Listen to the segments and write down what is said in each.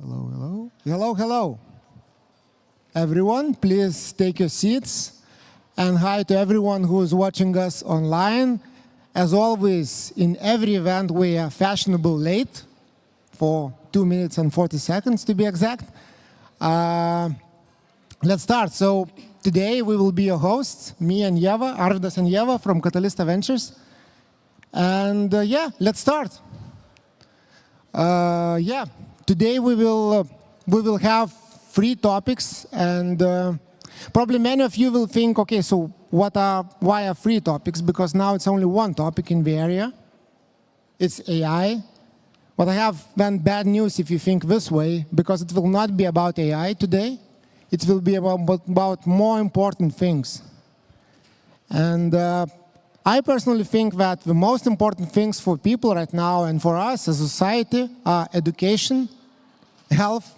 Hello, hello. Hello, hello. Everyone, please take your seats. And hi to everyone who is watching us online. As always, in every event, we are fashionable late for 2 minutes and 40 seconds, to be exact. Let's start. So today, we will be your hosts, me and Yeva, Arvidas and Yeva from Catalysta Ventures. And yeah, let's start. Today we will have 3 topics, and probably many of you will think, okay, so why are 3 topics? Because now it's only 1 topic in the area. It's AI. But I have then bad news if you think this way, because it will not be about AI today. It will be about more important things. And I personally think that the most important things for people right now and for us as a society are education, health,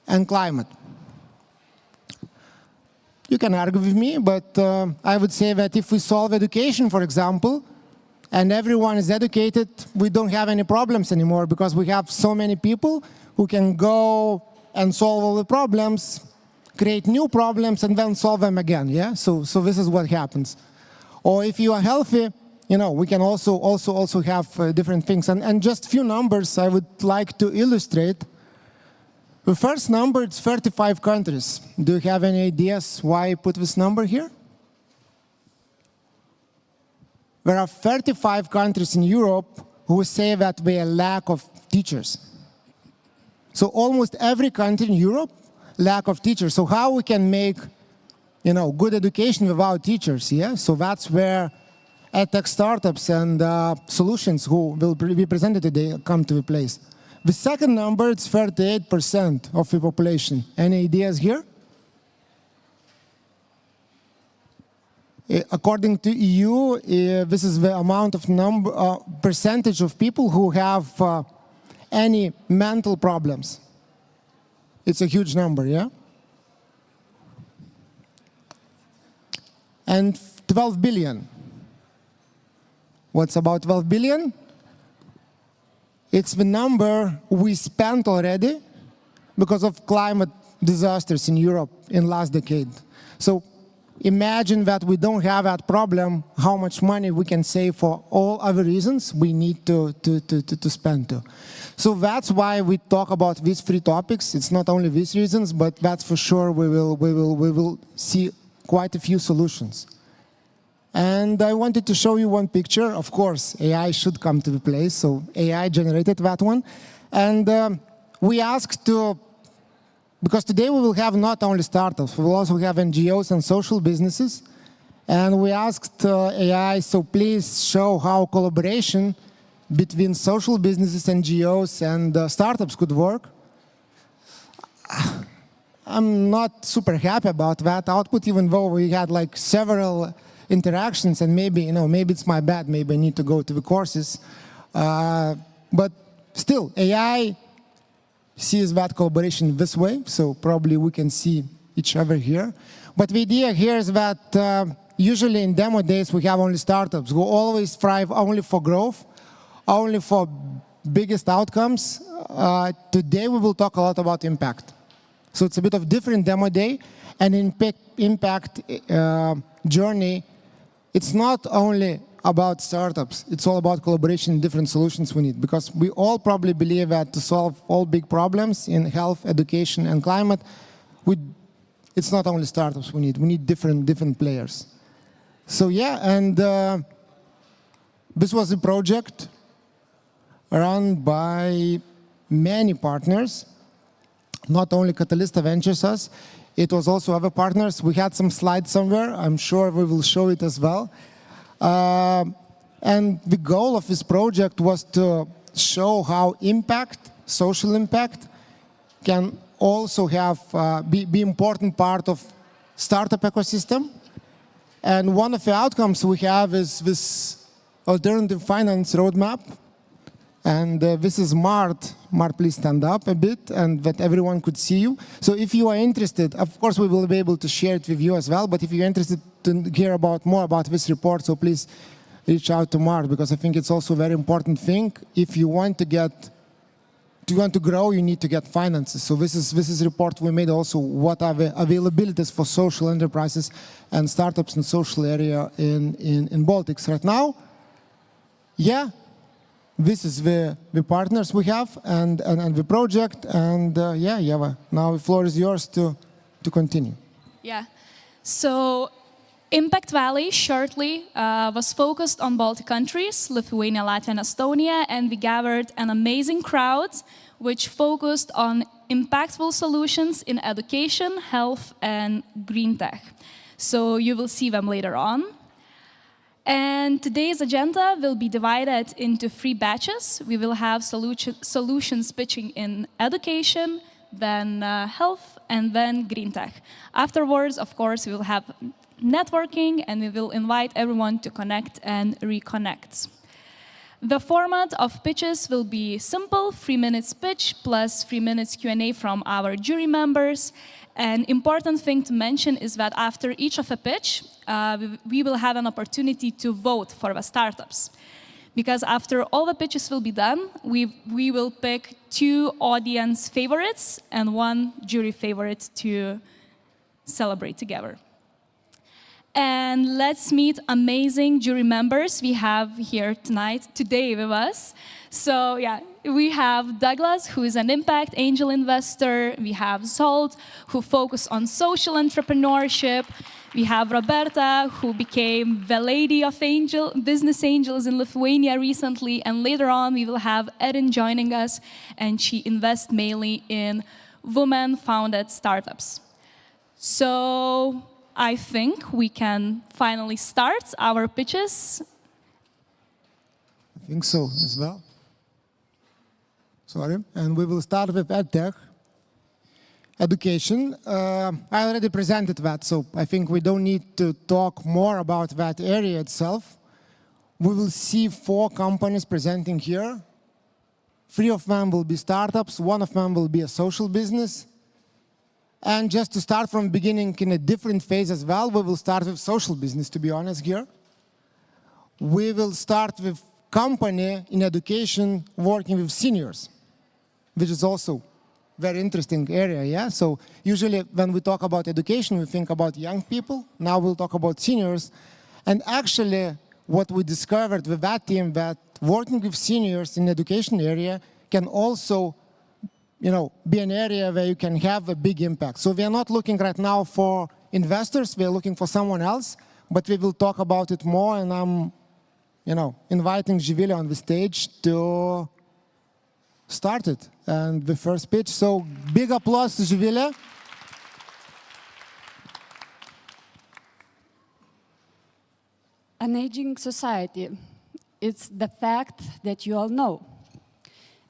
and climate. You can argue with me, but I would say that if we solve education, for example, and everyone is educated, we don't have any problems anymore because we have so many people who can go and solve all the problems, create new problems, and then solve them again. Yeah. So this is what happens. Or if you are healthy, we can also have different things. And just a few numbers I would like to illustrate. The first number is 35 countries. Do you have any ideas why I put this number here? There are 35 countries in Europe who say that they lack of teachers. So almost every country in Europe lack of teachers. So how we can make good education without teachers? Yeah. So that's where EdTech startups and solutions who will be presented today come to the place. The second number is 38% of the population. Any ideas here? According to EU, this is the amount of percentage of people who have any mental problems. It's a huge number, yeah? And 12 billion. What's about 12 billion? It's the number we spent already because of climate disasters in Europe in last decade. So imagine that we don't have that problem, how much money we can save for all other reasons we need to spend to. So that's why we talk about these three topics. It's not only these reasons, but that's for sure we will see quite a few solutions. And I wanted to show you one picture. Of course, AI should come to the place, so AI generated that one. And we asked to, because today we will have not only startups, we will also have NGOs and social businesses. And we asked AI, so please show how collaboration between social businesses, NGOs, and startups could work. I'm not super happy about that output, even though we had like several interactions, and maybe, maybe it's my bad, maybe I need to go to the courses. But still, AI sees that collaboration this way, so probably we can see each other here. But the idea here is that usually in demo days we have only startups who always thrive only for growth, only for biggest outcomes. Today we will talk a lot about impact. So it's a bit of different demo day, and impact journey. It's not only about startups, it's all about collaboration and different solutions we need, because we all probably believe that to solve all big problems in health, education, and climate, it's not only startups we need different players. So yeah, and this was a project run by many partners, not only Catalysta Ventures us, it was also other partners. We had some slides somewhere. I'm sure we will show it as well. And the goal of this project was to show how social impact, can also be important part of startup ecosystem. And one of the outcomes we have is this alternative finance roadmap. And this is Mart. Mart, please stand up a bit, and that everyone could see you. So if you are interested, of course, we will be able to share it with you as well. But if you're interested to hear more about this report, so please reach out to Mart, because I think it's also a very important thing. If you want to grow, you need to get finances. So this is a report we made also. What are the availabilities for social enterprises and startups in social area in Baltics right now? Yeah. This is the partners we have and the project. And yeah, Yeva, now the floor is yours to continue. Yeah. So Impact Valley shortly was focused on Baltic countries, Lithuania, Latvia, and Estonia, and we gathered an amazing crowd which focused on impactful solutions in education, health, and GreenTech. So you will see them later on. And today's agenda will be divided into 3 batches. We will have solutions pitching in education, then health, and then GreenTech. Afterwards, of course, we will have networking, and we will invite everyone to connect and reconnect. The format of pitches will be simple, 3 minutes pitch plus 3 minutes Q&A from our jury members. An important thing to mention is that after each of a pitch, we will have an opportunity to vote for the startups. Because after all the pitches will be done, we will pick 2 audience favorites and 1 jury favorite to celebrate together. And let's meet amazing jury members we have here today with us. So yeah, we have Douglas, who is an impact angel investor. We have Zolt, who focus on social entrepreneurship. We have Roberta, who became the lady of business angels in Lithuania recently. And later on, we will have Erin joining us, and she invests mainly in women-founded startups. So I think we can finally start our pitches. I think so as well. Sorry. And we will start with EdTech, education. I already presented that, so I think we don't need to talk more about that area itself. We will see 4 companies presenting here. 3 of them will be startups, 1 of them will be a social business. And just to start from the beginning in a different phase as well, we will start with social business, to be honest here. We will start with company in education working with seniors, which is also very interesting area, yeah? So usually when we talk about education, we think about young people. Now we'll talk about seniors. And actually, what we discovered with that team, that working with seniors in education area can also, be an area where you can have a big impact. So we are not looking right now for investors, we are looking for someone else, but we will talk about it more, and I'm, inviting Živilė on the stage to start it. And the first pitch, so big applause to Živilė. An aging society, it's the fact that you all know.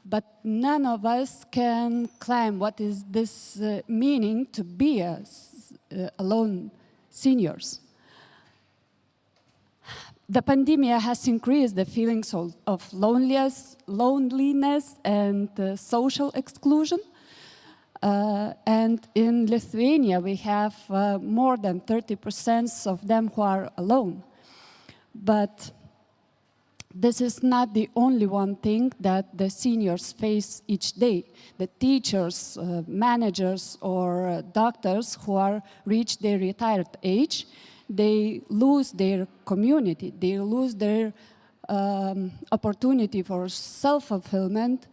But none of us can claim what is this meaning to be alone seniors. The pandemic has increased the feelings of loneliness and social exclusion. And in Lithuania, we have more than 30% of them who are alone. But this is not the only one thing that the seniors face each day. The teachers, managers, or doctors who are reach their retired age, they lose their community, they lose their opportunity for self-fulfillment,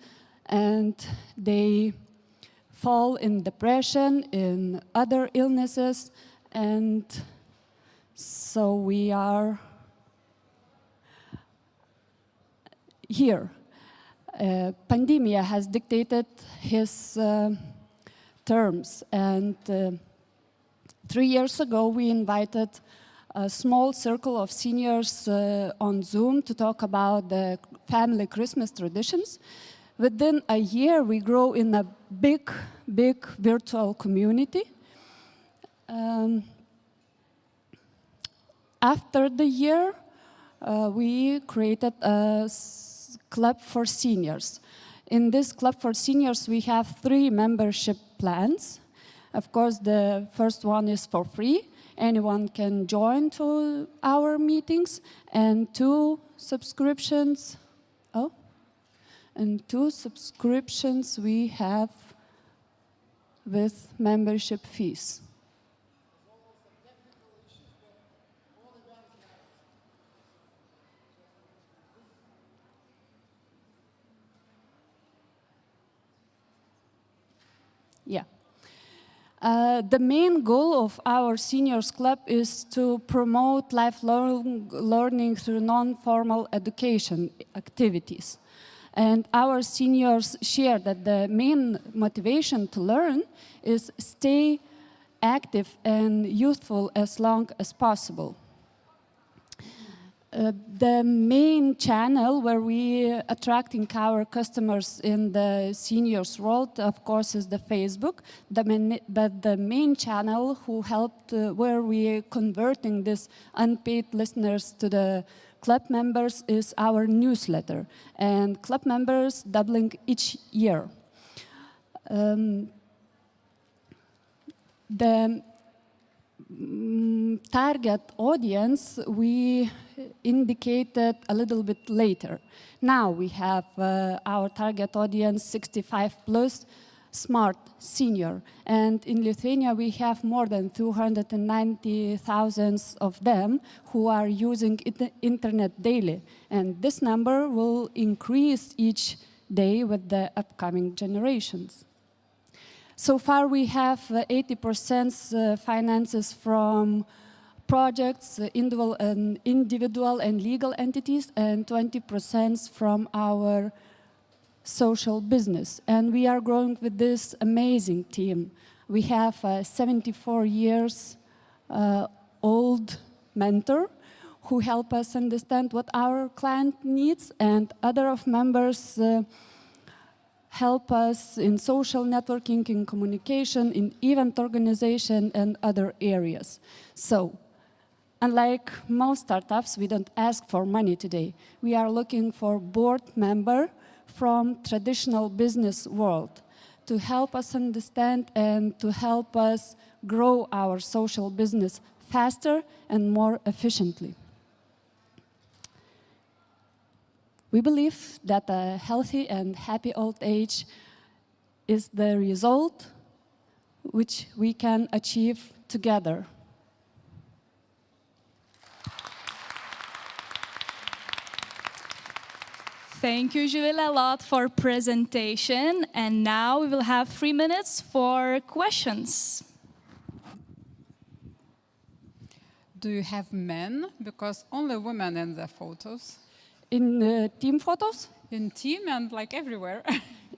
and they fall in depression, in other illnesses, and so we are here. Pandemia has dictated his terms, and 3 years ago we invited a small circle of seniors on Zoom to talk about the family Christmas traditions. Within a year we grow in a big virtual community. After the year, we created a club for seniors. In this club for seniors, we have 3 membership plans. Of course, the first one is for free. Anyone can join to our meetings, and 2 subscriptions. And 2 subscriptions we have with membership fees. Yeah. The main goal of our Seniors Club is to promote lifelong learning through non-formal education activities. And our seniors share that the main motivation to learn is stay active and youthful as long as possible. The main channel where we attracting our customers in the seniors world, of course, is the Facebook. But the main channel who helped, where we converting these unpaid listeners to the club members, is our newsletter, and club members doubling each year. The target audience we indicated a little bit later. Now we have our target audience 65 plus, smart senior, and in Lithuania we have more than 290,000 of them who are using internet daily, and this number will increase each day with the upcoming generations. So far we have 80% finances from projects, individual and legal entities, and 20% from our social business. And we are growing with this amazing team. We have a 74 years old mentor who help us understand what our client needs, and other of members help us in social networking, in communication, in event organization, and other areas. So, unlike most startups, we don't ask for money today. We are looking for board member from traditional business world to help us understand and to help us grow our social business faster and more efficiently. We believe that a healthy and happy old age is the result which we can achieve together. Thank you, Juvila, a lot for presentation. And now we will have 3 minutes for questions. Do you have men? Because only women in the photos. In team photos? In team and like everywhere.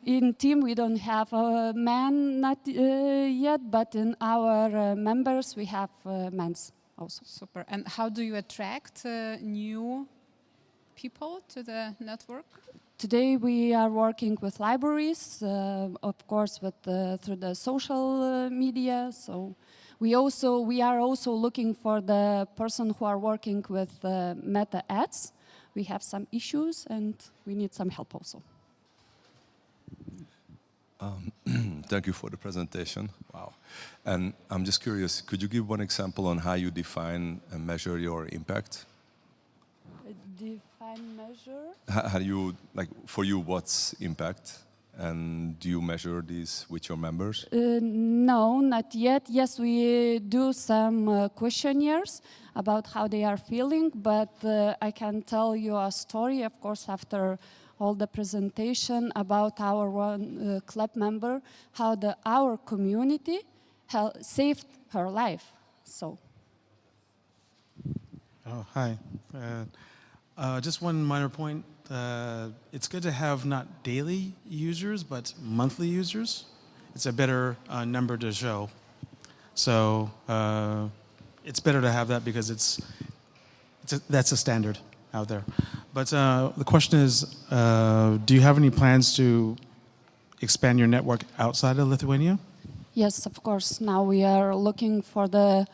In team, we don't have a man not yet, but in our members, we have men also. Super. And how do you attract new people to the network? Today, we are working with libraries, of course, through the social media. So we are also looking for the person who are working with meta ads. We have some issues, and we need some help also. Thank you for the presentation. Wow. And I'm just curious, could you give one example on how you define and measure your impact? Define measure? How do you, like, for you, what's impact? And do you measure these with your members? No, not yet. Yes, we do some questionnaires about how they are feeling, but I can tell you a story, of course, after all the presentation about our one club member, how our community saved her life. So. Oh, hi. Just one minor point. It's good to have not daily users, but monthly users. It's a better number to show. So it's better to have that because that's a standard out there. But the question is, do you have any plans to expand your network outside of Lithuania? Yes, of course. Now we are looking for the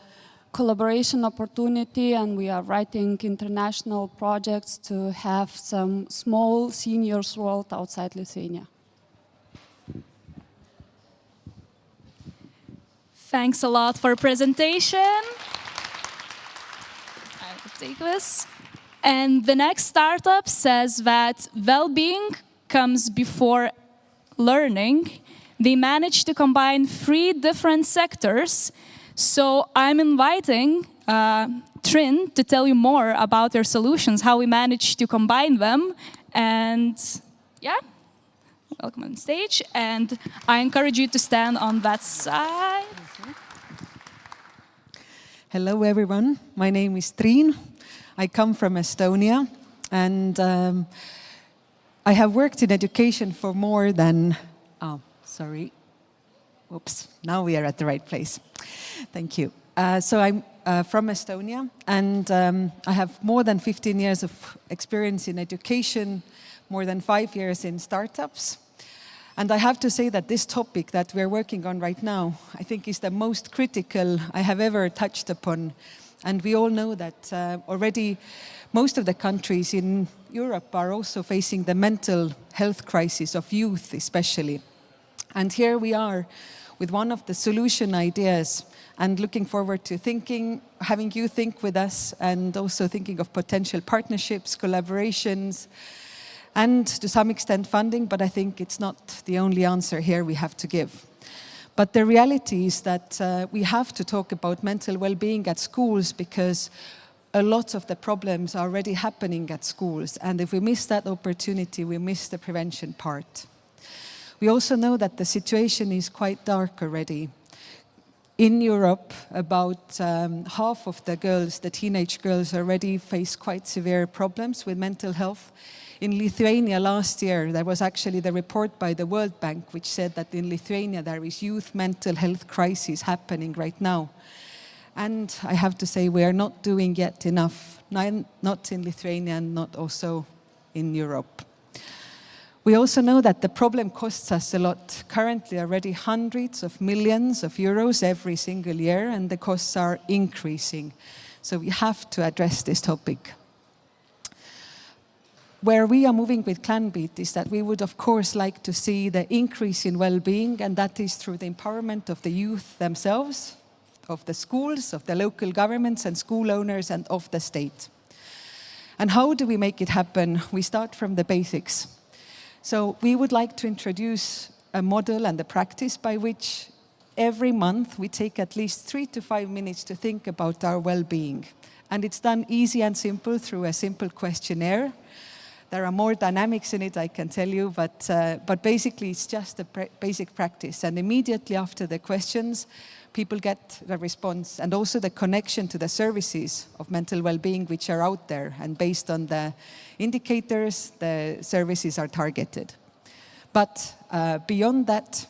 collaboration opportunity, and we are writing international projects to have some small seniors world outside Lithuania. Thanks a lot for presentation. I will take this. And the next startup says that well-being comes before learning. They managed to combine 3 different sectors. So I'm inviting Trin to tell you more about their solutions, how we managed to combine them. And yeah, welcome on stage. And I encourage you to stand on that side. Hello, everyone. My name is Trin. I come from Estonia, and I have worked in education for more than, Oops, now we are at the right place. Thank you. So I'm from Estonia, and I have more than 15 years of experience in education, more than 5 years in startups. And I have to say that this topic that we're working on right now, I think is the most critical I have ever touched upon. And we all know that already most of the countries in Europe are also facing the mental health crisis of youth especially. And here we are with one of the solution ideas, and looking forward to having you think with us, and also thinking of potential partnerships, collaborations, and to some extent funding, but I think it's not the only answer here we have to give. But the reality is that we have to talk about mental well-being at schools, because a lot of the problems are already happening at schools, and if we miss that opportunity, we miss the prevention part. We also know that the situation is quite dark already. In Europe, about half of the girls, the teenage girls, already face quite severe problems with mental health. In Lithuania last year, there was actually the report by the World Bank which said that in Lithuania there is youth mental health crisis happening right now. And I have to say we are not doing yet enough, not in Lithuania and not also in Europe. We also know that the problem costs us a lot. Currently already hundreds of millions of euros every single year, and the costs are increasing. So we have to address this topic. Where we are moving with ClanBeat is that we would of course like to see the increase in well-being, and that is through the empowerment of the youth themselves, of the schools, of the local governments and school owners, and of the state. And how do we make it happen? We start from the basics. So we would like to introduce a model and a practice by which every month we take at least 3 to 5 minutes to think about our well-being. And it's done easy and simple through a simple questionnaire. There are more dynamics in it, I can tell you, but basically it's just a basic practice. And immediately after the questions, people get the response and also the connection to the services of mental well-being which are out there. And based on the indicators, the services are targeted. But beyond that,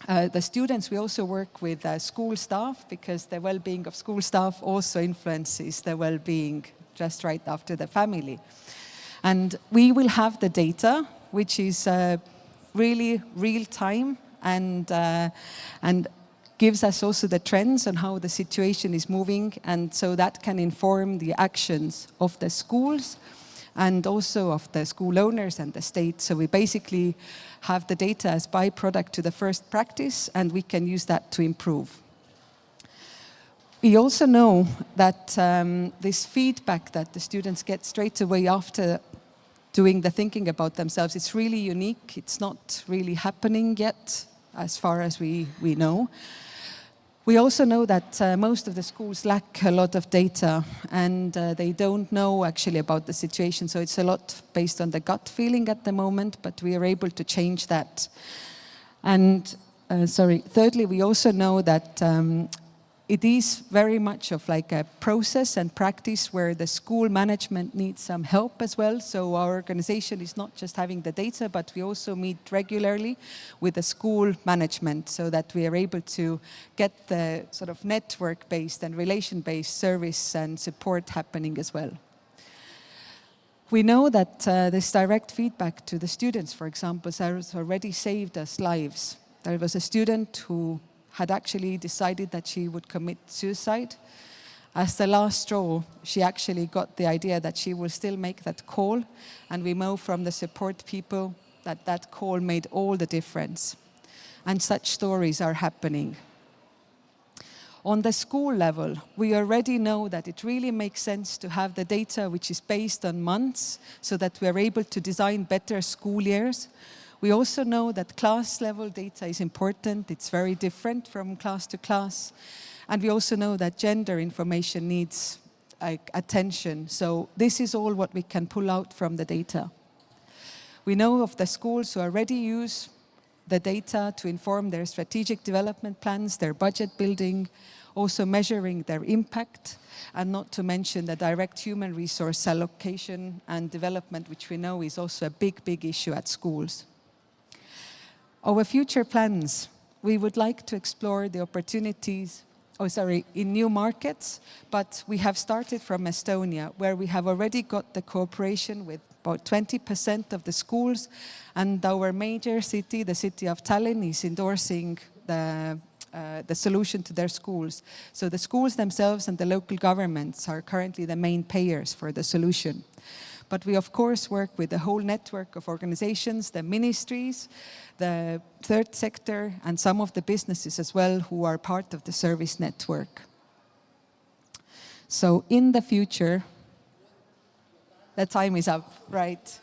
the students, we also work with school staff, because the well-being of school staff also influences the well-being just right after the family. And we will have the data, which is really real-time and gives us also the trends on how the situation is moving, and so that can inform the actions of the schools and also of the school owners and the state. So we basically have the data as byproduct to the first practice, and we can use that to improve. We also know that this feedback that the students get straight away after doing the thinking about themselves, it's really unique. It's not really happening yet, as far as we know. We also know that most of the schools lack a lot of data, and they don't know actually about the situation. So it's a lot based on the gut feeling at the moment, but we are able to change that. And thirdly, we also know that it is very much of like a process and practice where the school management needs some help as well. So our organization is not just having the data, but we also meet regularly with the school management so that we are able to get the sort of network-based and relation-based service and support happening as well. We know that this direct feedback to the students, for example, has already saved us lives. There was a student who had actually decided that she would commit suicide. As the last straw, she actually got the idea that she will still make that call, and we know from the support people that that call made all the difference. And such stories are happening. On the school level, we already know that it really makes sense to have the data which is based on months so that we are able to design better school years. We also know that class-level data is important. It's very different from class to class. And we also know that gender information needs attention. So this is all what we can pull out from the data. We know of the schools who already use the data to inform their strategic development plans, their budget building, also measuring their impact, and not to mention the direct human resource allocation and development, which we know is also a big, big issue at schools. Our future plans, we would like to explore the opportunities, in new markets, but we have started from Estonia, where we have already got the cooperation with about 20% of the schools, and our major city, the city of Tallinn, is endorsing the solution to their schools. So the schools themselves and the local governments are currently the main payers for the solution. But we, of course, work with the whole network of organizations, the ministries, the third sector, and some of the businesses as well who are part of the service network. So in the future, the time is up, right?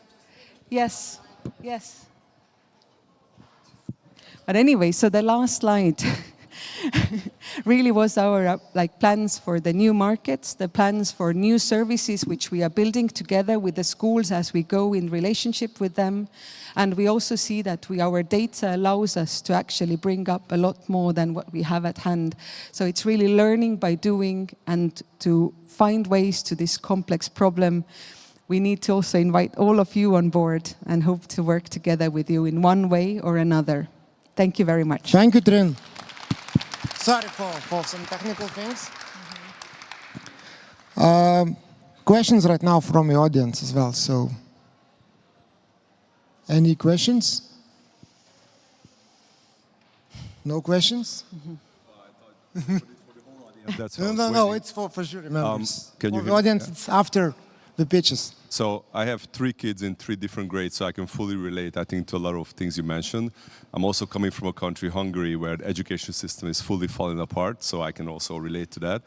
Yes, yes. But anyway, so the last slide really was our plans for the new markets, the plans for new services which we are building together with the schools as we go in relationship with them. And we also see that our data allows us to actually bring up a lot more than what we have at hand. So it's really learning by doing, and to find ways to this complex problem. We need to also invite all of you on board and hope to work together with you in one way or another. Thank you very much. Thank you, Trin. Sorry for some technical things. Questions right now from the audience as well. So, any questions? No questions? No, it's for jury members. For the audience, it's after the pitches. So I have 3 kids in 3 different grades, so I can fully relate, I think, to a lot of things you mentioned. I'm also coming from a country, Hungary, where the education system is fully falling apart, so I can also relate to that.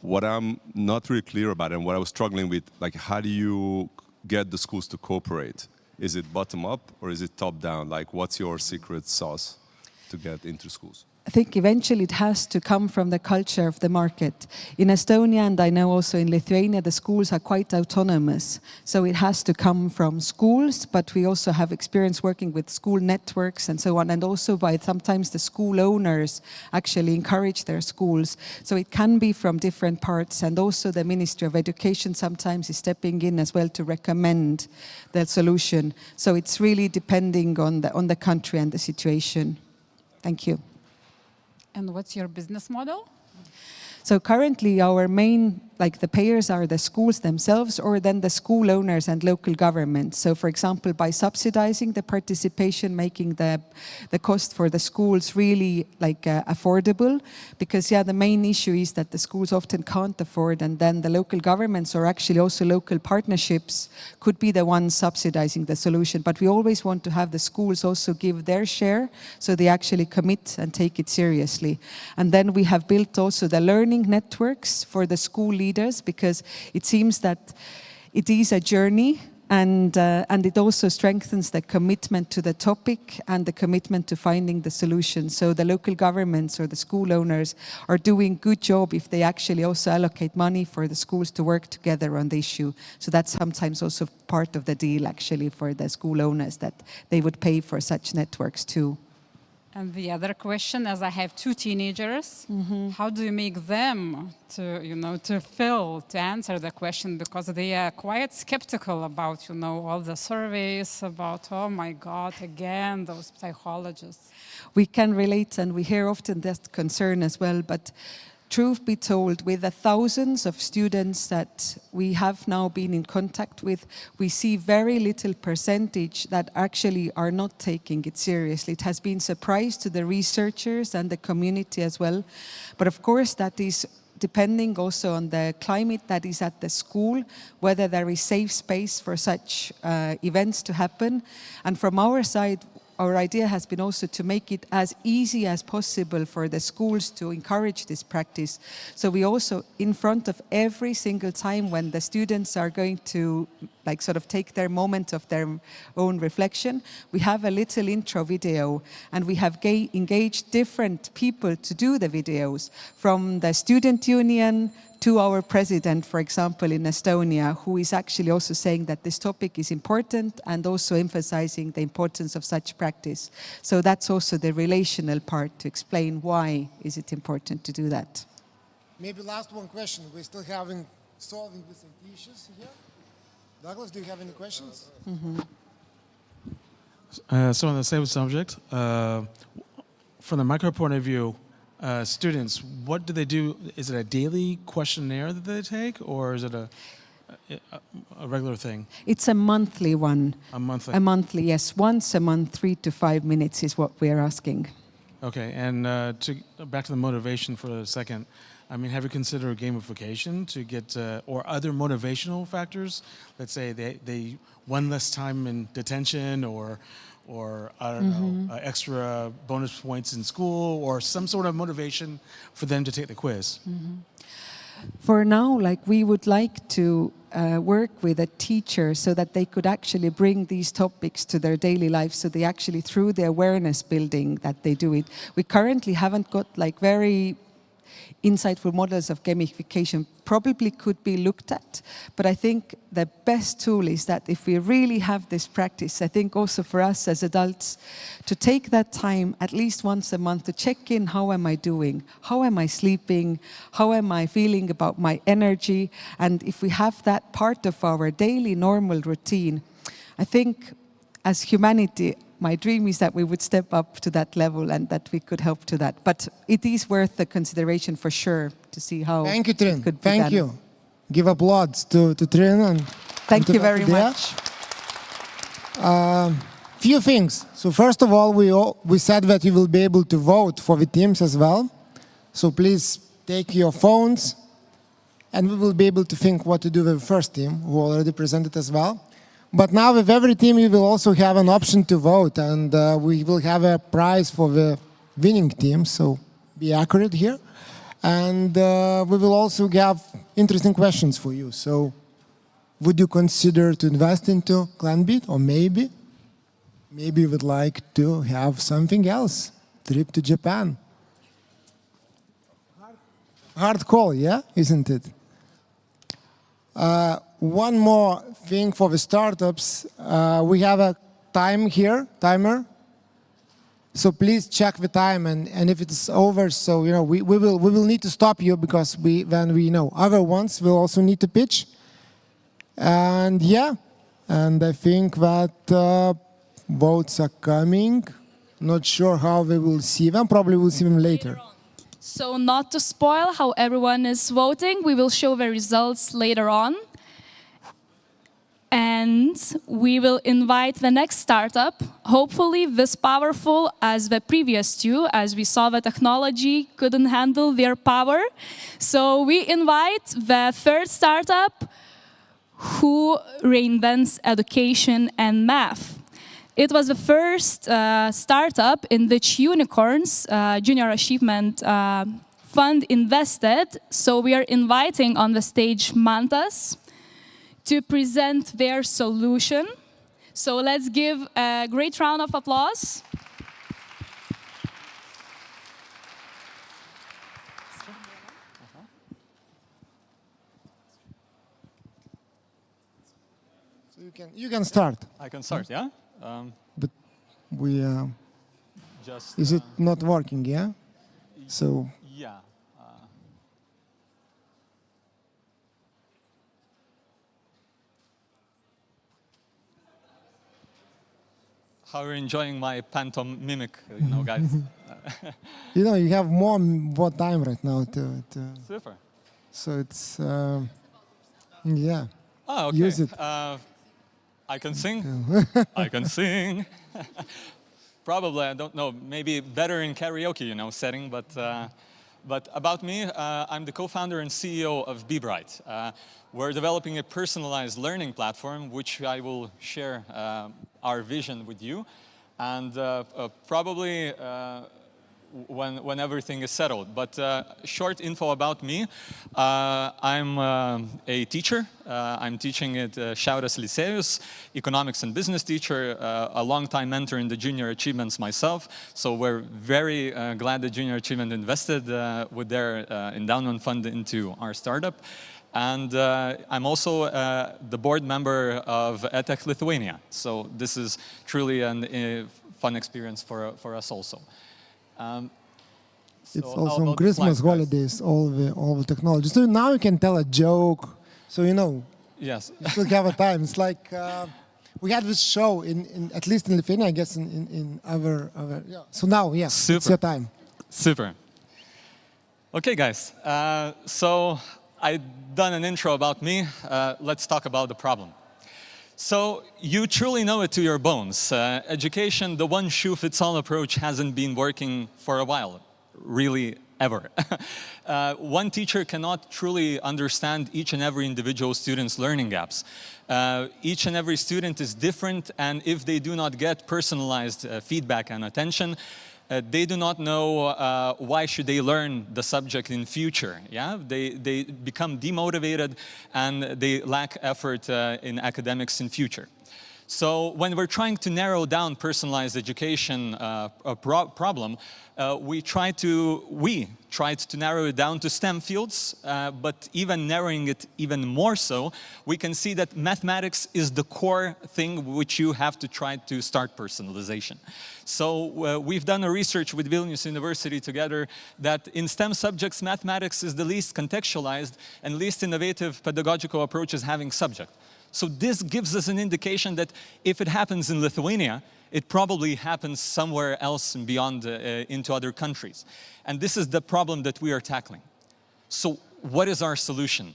What I'm not really clear about, and what I was struggling with, like, how do you get the schools to cooperate? Is it bottom up or is it top down? Like, what's your secret sauce to get into schools? I think eventually it has to come from the culture of the market. In Estonia, and I know also in Lithuania, the schools are quite autonomous. So it has to come from schools, but we also have experience working with school networks and so on, and also by sometimes the school owners actually encourage their schools. So it can be from different parts, and also the Ministry of Education sometimes is stepping in as well to recommend the solution. So it's really depending on the country and the situation. Thank you. And what's your business model? So currently our main, like the payers are the schools themselves or then the school owners and local governments. So for example, by subsidizing the participation, making the cost for the schools really like affordable, because the main issue is that the schools often can't afford, and then the local governments or actually also local partnerships could be the ones subsidizing the solution. But we always want to have the schools also give their share, so they actually commit and take it seriously. And then we have built also the learning networks for the school leaders, because it seems that it is a journey, and it also strengthens the commitment to the topic and the commitment to finding the solution. So the local governments or the school owners are doing good job if they actually also allocate money for the schools to work together on the issue. So that's sometimes also part of the deal actually for the school owners, that they would pay for such networks too. And the other question, as I have 2 teenagers, how do you make them to answer the question, because they are quite skeptical about, all the surveys about, oh my God, again, those psychologists. We can relate, and we hear often that concern as well, but truth be told, with the thousands of students that we have now been in contact with, we see very little percentage that actually are not taking it seriously. It has been a surprise to the researchers and the community as well. But of course, that is depending also on the climate that is at the school, whether there is safe space for such events to happen. And from our side, our idea has been also to make it as easy as possible for the schools to encourage this practice. So we also, in front of every single time when the students are going to take their moment of their own reflection, we have a little intro video, and we have engaged different people to do the videos, from the student union to our president, for example, in Estonia, who is actually also saying that this topic is important and also emphasizing the importance of such practice. So that's also the relational part, to explain why is it important to do that. Maybe last one question. We're still solving these issues here. Douglas, do you have any questions? So on the same subject, from the micro point of view, students, what do they do? Is it a daily questionnaire that they take, or is it a regular thing? It's a monthly one. A monthly? A monthly, yes. Once a month, 3 to 5 minutes is what we're asking. Okay, and back to the motivation for a second. I mean, have you considered gamification to get, or other motivational factors? Let's say they one less time in detention, or I don't know, extra bonus points in school, or some sort of motivation for them to take the quiz. For now, we would like to work with a teacher so that they could actually bring these topics to their daily life, so they actually, through the awareness building, that they do it. We currently haven't got very insightful models of gamification. Probably could be looked at, but I think the best tool is that if we really have this practice, I think also for us as adults, to take that time at least once a month to check in, how am I doing? How am I sleeping? How am I feeling about my energy? And if we have that part of our daily normal routine, I think as humanity, my dream is that we would step up to that level and that we could help to that. But it is worth the consideration for sure to see how. Thank you, Trin. It could be Thank done. you. Give applause to Trin. And Thank you very much. Few things. So first of all, we said that you will be able to vote for the teams as well. So please take your phones, and we will be able to think what to do with the first team, who already presented as well. But now with every team, you will also have an option to vote, and we will have a prize for the winning team, so be accurate here. And we will also have interesting questions for you. So would you consider to invest into ClanBit? Or maybe you would like to have something else, trip to Japan. Hard call, yeah, isn't it? One more thing for the startups. We have a timer. So please check the time, and if it's over, so we will need to stop you, because then we know other ones will also need to pitch. And yeah, and I think that votes are coming. Not sure how we will see them. Probably we'll see them later. So not to spoil how everyone is voting, we will show the results later on. And we will invite the next startup, hopefully this powerful as the previous two, as we saw the technology couldn't handle their power. So we invite the third startup who reinvents education and math. It was the first startup in which unicorns, Junior Achievement Fund, invested. So we are inviting on the stage Mantas to present their solution. So let's give a great round of applause. So you can start. I can start, yeah? But we Just is it not working? Yeah. So yeah. How are you enjoying my pantomimic, guys? you have more time right now to Super. so it's yeah. Oh, okay. Use it. I can sing. I can sing. Probably, I don't know, maybe better in karaoke, setting, but about me, I'm the co-founder and CEO of BeBright. We're developing a personalized learning platform, which I will share our vision with you, and probably when everything is settled. But short info about me, I'm a teacher. I'm teaching at Šiaurės Licėjus, economics and business teacher, a long-time mentor in the Junior Achievements myself. So we're very glad that Junior Achievement invested with their endowment fund into our startup. And I'm also the board member of EdTech Lithuania. So this is truly a fun experience for us also. It's also on Christmas holidays, all the technology. So now you can tell a joke. So Yes. you still have a time. It's like we had this show in at least in Lithuania, I guess in other yeah. So now, yeah, Super. It's your time. Super. Okay, guys. So I've done an intro about me. Let's talk about the problem. So you truly know it to your bones. Education, the one-shoe-fits-all approach hasn't been working for a while, really ever. One teacher cannot truly understand each and every individual student's learning gaps. Each and every student is different, and if they do not get personalized feedback and attention, they do not know why should they learn the subject in future. Yeah, they become demotivated and they lack effort in academics in future. So when we're trying to narrow down personalized education problem, we tried to narrow it down to STEM fields, but even narrowing it even more so, we can see that mathematics is the core thing which you have to try to start personalization. So we've done a research with Vilnius University together that in STEM subjects, mathematics is the least contextualized and least innovative pedagogical approach is having subject. So this gives us an indication that if it happens in Lithuania, it probably happens somewhere else and beyond into other countries. And this is the problem that we are tackling. So what is our solution?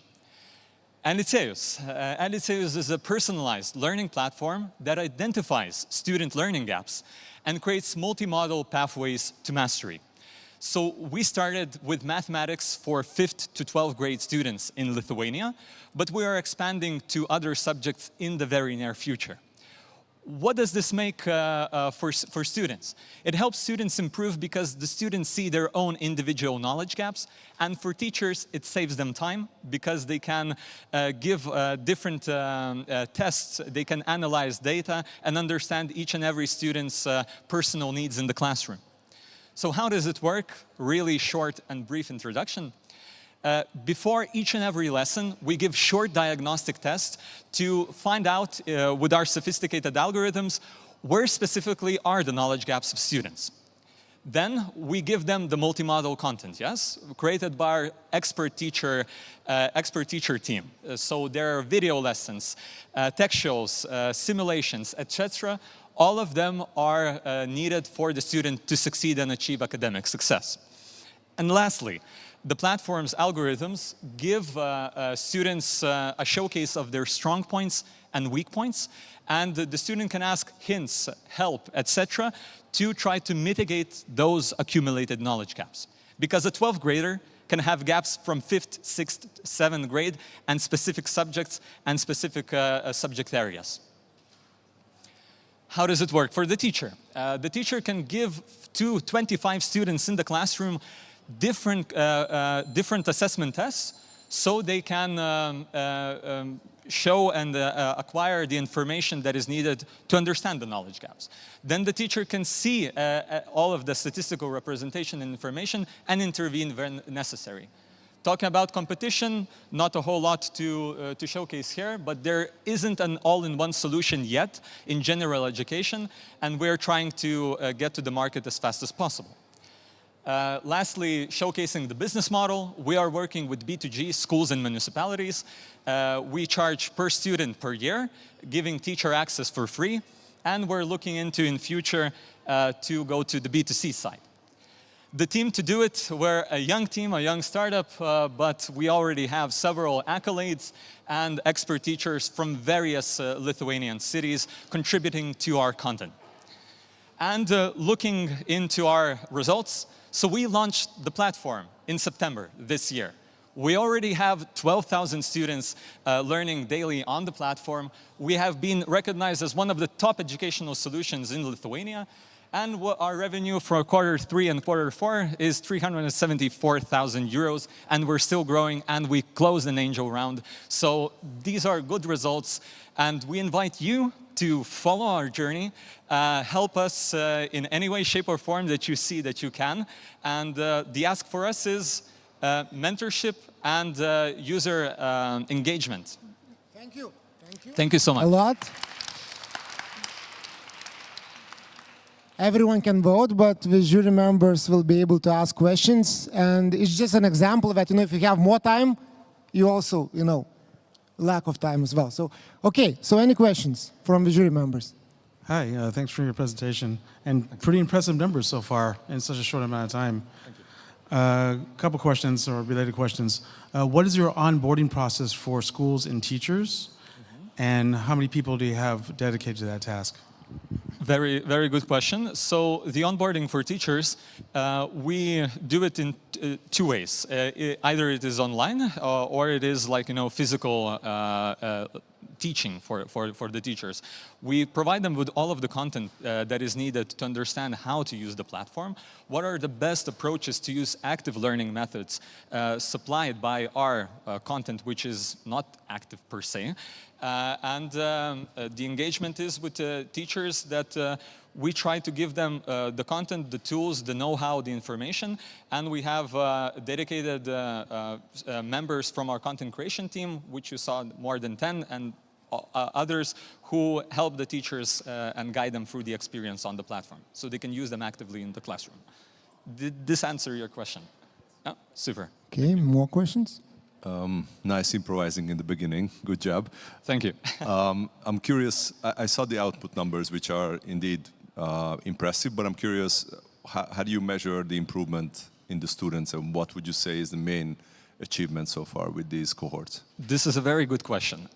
EdTech is a personalized learning platform that identifies student learning gaps and creates multimodal pathways to mastery. So we started with mathematics for 5th to 12th grade students in Lithuania, but we are expanding to other subjects in the very near future. What does this make for students? It helps students improve because the students see their own individual knowledge gaps, and for teachers, it saves them time because they can give different tests, they can analyze data and understand each and every student's personal needs in the classroom. So how does it work? Really short and brief introduction. Before each and every lesson, we give short diagnostic tests to find out with our sophisticated algorithms where specifically are the knowledge gaps of students. Then we give them the multimodal content, yes, created by our expert teacher team. So there are video lessons, textuals, simulations, etc. All of them are needed for the student to succeed and achieve academic success. And lastly, the platform's algorithms give students a showcase of their strong points and weak points, and the student can ask hints, help, etc. to try to mitigate those accumulated knowledge gaps. Because a 12th grader can have gaps from 5th, 6th, 7th grade and specific subjects and specific subject areas. How does it work for the teacher? The teacher can give to 25 students in the classroom different assessment tests so they can show and acquire the information that is needed to understand the knowledge gaps. Then the teacher can see all of the statistical representation and information and intervene when necessary. Talking about competition, not a whole lot to showcase here, but there isn't an all-in-one solution yet in general education, and we're trying to get to the market as fast as possible. Lastly, showcasing the business model, we are working with B2G, schools and municipalities. We charge per student per year, giving teacher access for free, and we're looking into in future to go to the B2C side. The team to do it, we're a young team, a young startup, but we already have several accolades and expert teachers from various Lithuanian cities contributing to our content. And looking into our results, so we launched the platform in September this year. We already have 12,000 students learning daily on the platform. We have been recognized as one of the top educational solutions in Lithuania. And our revenue for Q3 and Q4 is 374,000 euros, and we're still growing, and we closed an angel round. So these are good results, and we invite you to follow our journey, help us in any way, shape, or form that you see that you can. And the ask for us is mentorship and user engagement. Thank you. Thank you. Thank you so much. A lot. Everyone can vote, but the jury members will be able to ask questions. And it's just an example that, if you have more time, you also, lack of time as well. So, okay, so any questions from the jury members? Hi, thanks for your presentation. And pretty impressive numbers so far in such a short amount of time. Thank you. A couple questions or related questions. What is your onboarding process for schools and teachers? And how many people do you have dedicated to that task? Very, very good question. So the onboarding for teachers, we do it in two ways. Either it is online or it is like, physical teaching for the teachers. We provide them with all of the content that is needed to understand how to use the platform. What are the best approaches to use active learning methods supplied by our content, which is not active per se. The engagement is with teachers that we try to give them the content, the tools, the know-how, the information, and we have dedicated members from our content creation team, which you saw more than 10, and others who help the teachers and guide them through the experience on the platform, so they can use them actively in the classroom. Did this answer your question? Oh, super. Okay, more questions? Nice improvising in the beginning. Good job. Thank you. I'm curious, I saw the output numbers, which are indeed impressive, but I'm curious, how do you measure the improvement in the students, and what would you say is the main achievement so far with these cohorts? This is a very good question.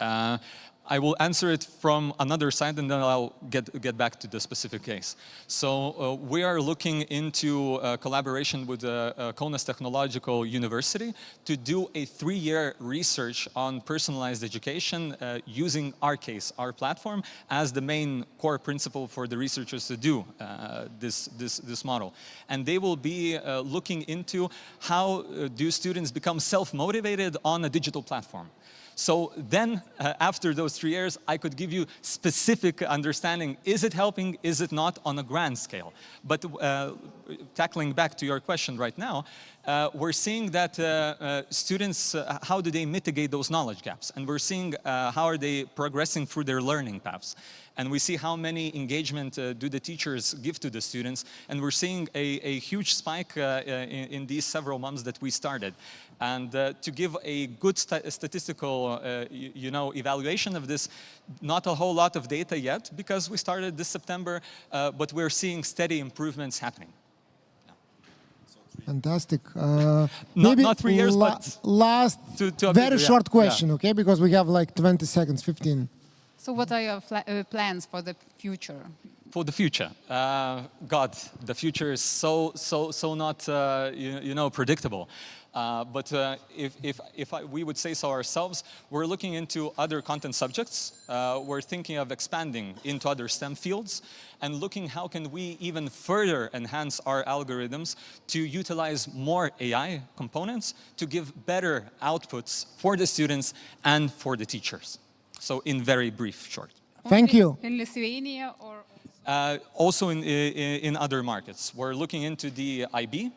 I will answer it from another side, and then I'll get back to the specific case. So we are looking into collaboration with Kaunas Technological University to do a 3-year research on personalized education using our case, our platform, as the main core principle for the researchers to do this model. And they will be looking into how do students become self-motivated on a digital platform. So then, after those 3 years, I could give you specific understanding. Is it helping? Is it not on a grand scale? But tackling back to your question right now, we're seeing that students, how do they mitigate those knowledge gaps? And we're seeing how are they progressing through their learning paths. And we see how many engagement do the teachers give to the students. And we're seeing a huge spike in these several months that we started. And to give a good statistical evaluation of this, not a whole lot of data yet, because we started this September, but we're seeing steady improvements happening. Fantastic. Not 3 years, but last very short question, okay? Because we have like 20 seconds, 15. So what are your plans for the future? For the future, God, the future is so not predictable. But if we would say so ourselves, we're looking into other content subjects. We're thinking of expanding into other STEM fields and looking how can we even further enhance our algorithms to utilize more AI components to give better outputs for the students and for the teachers. So in very brief, short. Thank you. In Lithuania or? Also in other markets. We're looking into the IB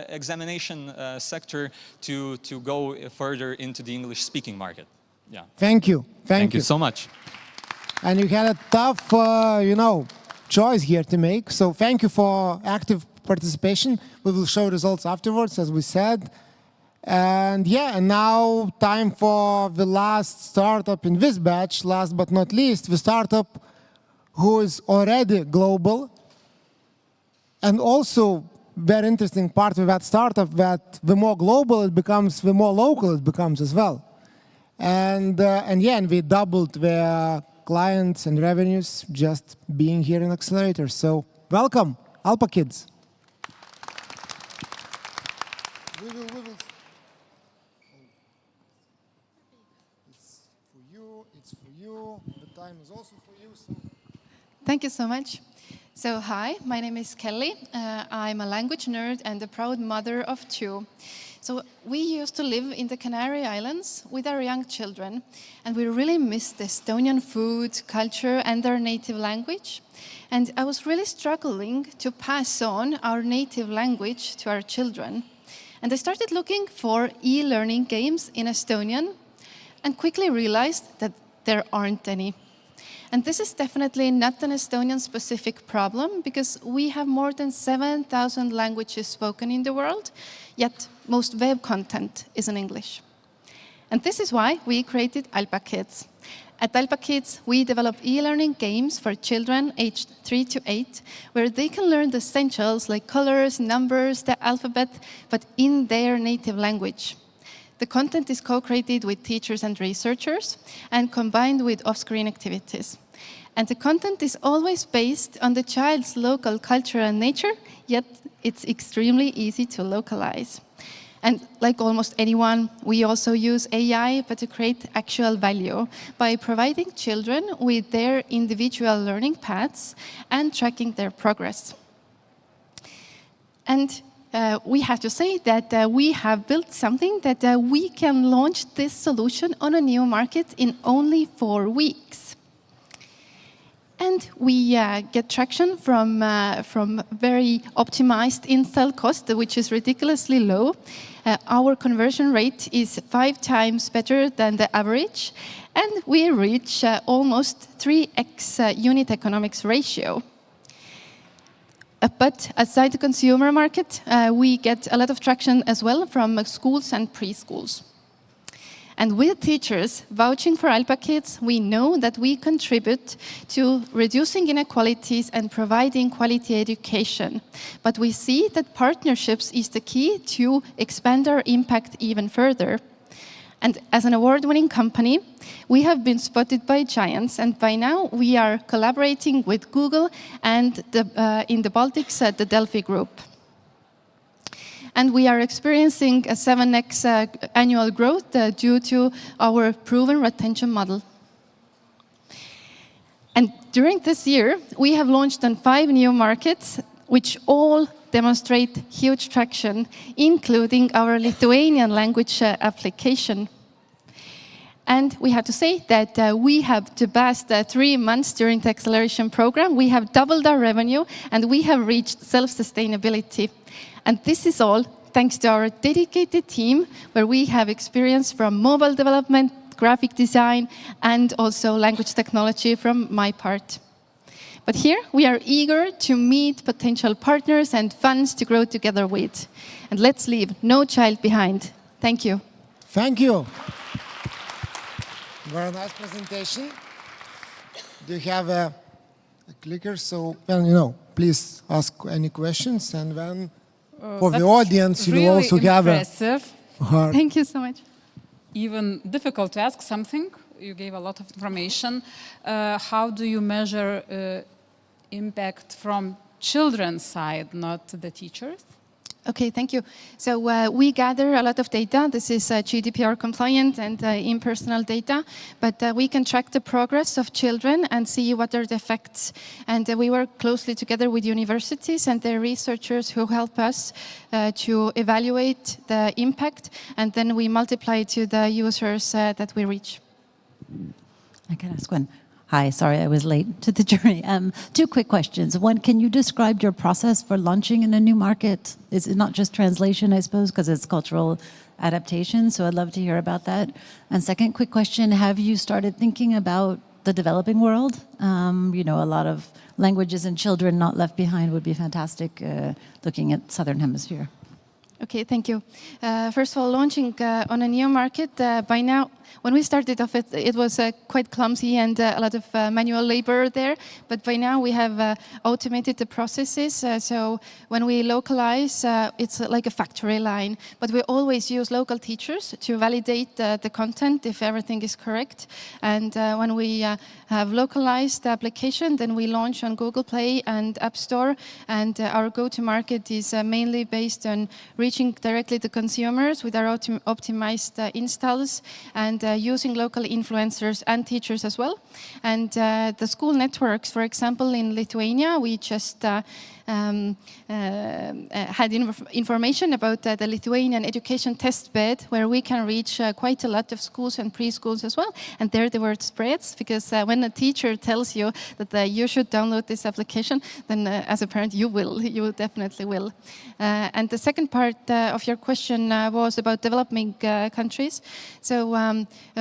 examination sector to go further into the English-speaking market. Yeah. Thank you. Thank you so much. And you had a tough, choice here to make. So thank you for active participation. We will show results afterwards, as we said. And yeah, and now time for the last startup in this batch, last but not least, the startup who is already global. And also, very interesting part of that startup that the more global it becomes, the more local it becomes as well. And we doubled their clients and revenues just being here in Accelerator. So welcome, Alpa Kids. We will. It's for you. The time is also for you. So. Thank you so much. So hi, my name is Kelly. I'm a language nerd and a proud mother of 2. So we used to live in the Canary Islands with our young children, and we really missed Estonian food, culture, and our native language. And I was really struggling to pass on our native language to our children. And I started looking for e-learning games in Estonian and quickly realized that there aren't any. And this is definitely not an Estonian-specific problem because we have more than 7,000 languages spoken in the world, yet most web content is in English. And this is why we created Alpa Kids. At Alpa Kids, we develop e-learning games for children aged 3 to 8, where they can learn the essentials like colors, numbers, the alphabet, but in their native language. The content is co-created with teachers and researchers and combined with off-screen activities. And the content is always based on the child's local culture and nature, yet it's extremely easy to localize. And like almost anyone, we also use AI, but to create actual value by providing children with their individual learning paths and tracking their progress. And we have to say that we have built something that we can launch this solution on a new market in only 4 weeks. And we get traction from very optimized install cost, which is ridiculously low. Our conversion rate is 5 times better than the average, and we reach almost 3x unit economics ratio. But aside the consumer market, we get a lot of traction as well from schools and preschools. And with teachers vouching for Alpa Kids, we know that we contribute to reducing inequalities and providing quality education. But we see that partnerships is the key to expand our impact even further. And as an award-winning company, we have been spotted by giants, and by now we are collaborating with Google and in the Baltics at the Delphi Group. And we are experiencing a 7x annual growth due to our proven retention model. And during this year, we have launched on 5 new markets, which all demonstrate huge traction, including our Lithuanian language application. And we have to say that we have, the past 3 months during the acceleration program, we have doubled our revenue and we have reached self-sustainability. And this is all thanks to our dedicated team, where we have experience from mobile development, graphic design, and also language technology from my part. But here we are eager to meet potential partners and funds to grow together with. And let's leave no child behind. Thank you. Thank you. Very nice presentation. Do you have a clicker? So, well, please ask any questions, and then for the audience, you will also have impressive. Thank you so much. Even difficult to ask something. You gave a lot of information. How do you measure impact from children's side, not the teachers? Okay, thank you. So we gather a lot of data. This is GDPR compliant and impersonal data, but we can track the progress of children and see what are the effects. And we work closely together with universities and their researchers who help us to evaluate the impact, and then we multiply to the users that we reach. I can ask one. Hi, sorry I was late to the journey. 2 quick questions. One, can you describe your process for launching in a new market? Is it not just translation, I suppose, because it's cultural adaptation? So I'd love to hear about that. And second quick question, have you started thinking about the developing world? A lot of languages and children not left behind would be fantastic, looking at Southern Hemisphere. Okay, thank you. First of all, launching on a new market, by now, when we started off, it was quite clumsy and a lot of manual labor there. But by now, we have automated the processes. So when we localize, it's like a factory line. But we always use local teachers to validate the content if everything is correct. And when we have localized the application, then we launch on Google Play and App Store. And our go-to-market is mainly based on reaching directly the consumers with our optimized installs and using local influencers and teachers as well. And the school networks, for example, in Lithuania, we just had information about the Lithuanian education test bed, where we can reach quite a lot of schools and preschools as well. And there the word spreads, because when a teacher tells you that you should download this application, then as a parent you definitely will. And the second part of your question was about developing countries. So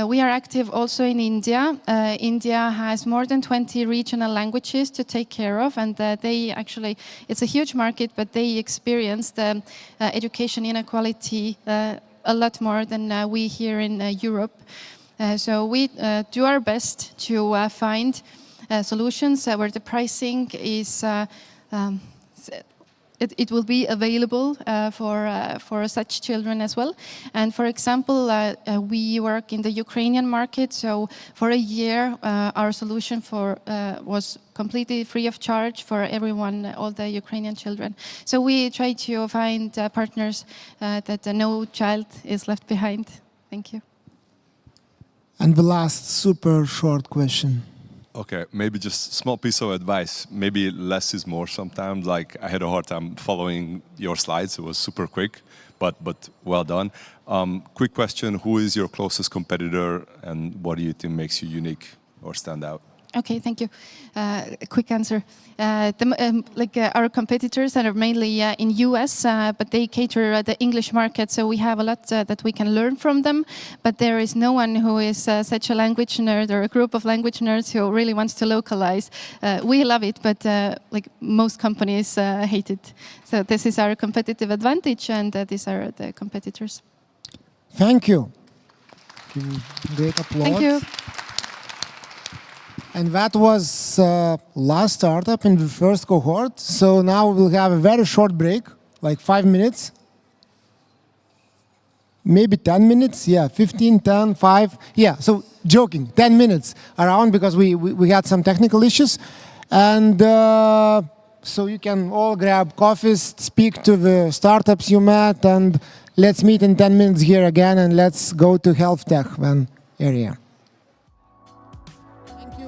we are active also in India. India has more than 20 regional languages to take care of, and it's a huge market, but they experience the education inequality a lot more than we here in Europe. So we do our best to find solutions where the pricing is it will be available for such children as well. And for example, we work in the Ukrainian market. So for a year, our solution was completely free of charge for everyone, all the Ukrainian children. So we try to find partners that no child is left behind. Thank you. And the last super short question. Okay, maybe just a small piece of advice. Maybe less is more sometimes. Like, I had a hard time following your slides. It was super quick, but well done. Quick question, who is your closest competitor and what do you think makes you unique or stand out? Okay, thank you. A quick answer. Our competitors are mainly in US, but they cater the English market, so we have a lot that we can learn from them. But there is no one who is such a language nerd or a group of language nerds who really wants to localize. We love it, but most companies hate it. So this is our competitive advantage, and these are the competitors. Thank you. Great applause. Thank you. And that was last startup in the first cohort. So now we'll have a very short break, like 5 minutes. maybe 10 minutes, yeah, 15, 10, 5, yeah, so joking, 10 minutes around because we had some technical issues. And so you can all grab coffees, speak to the startups you met, and let's meet in 10 minutes here again, and let's go to HealthTech one area. Thank you.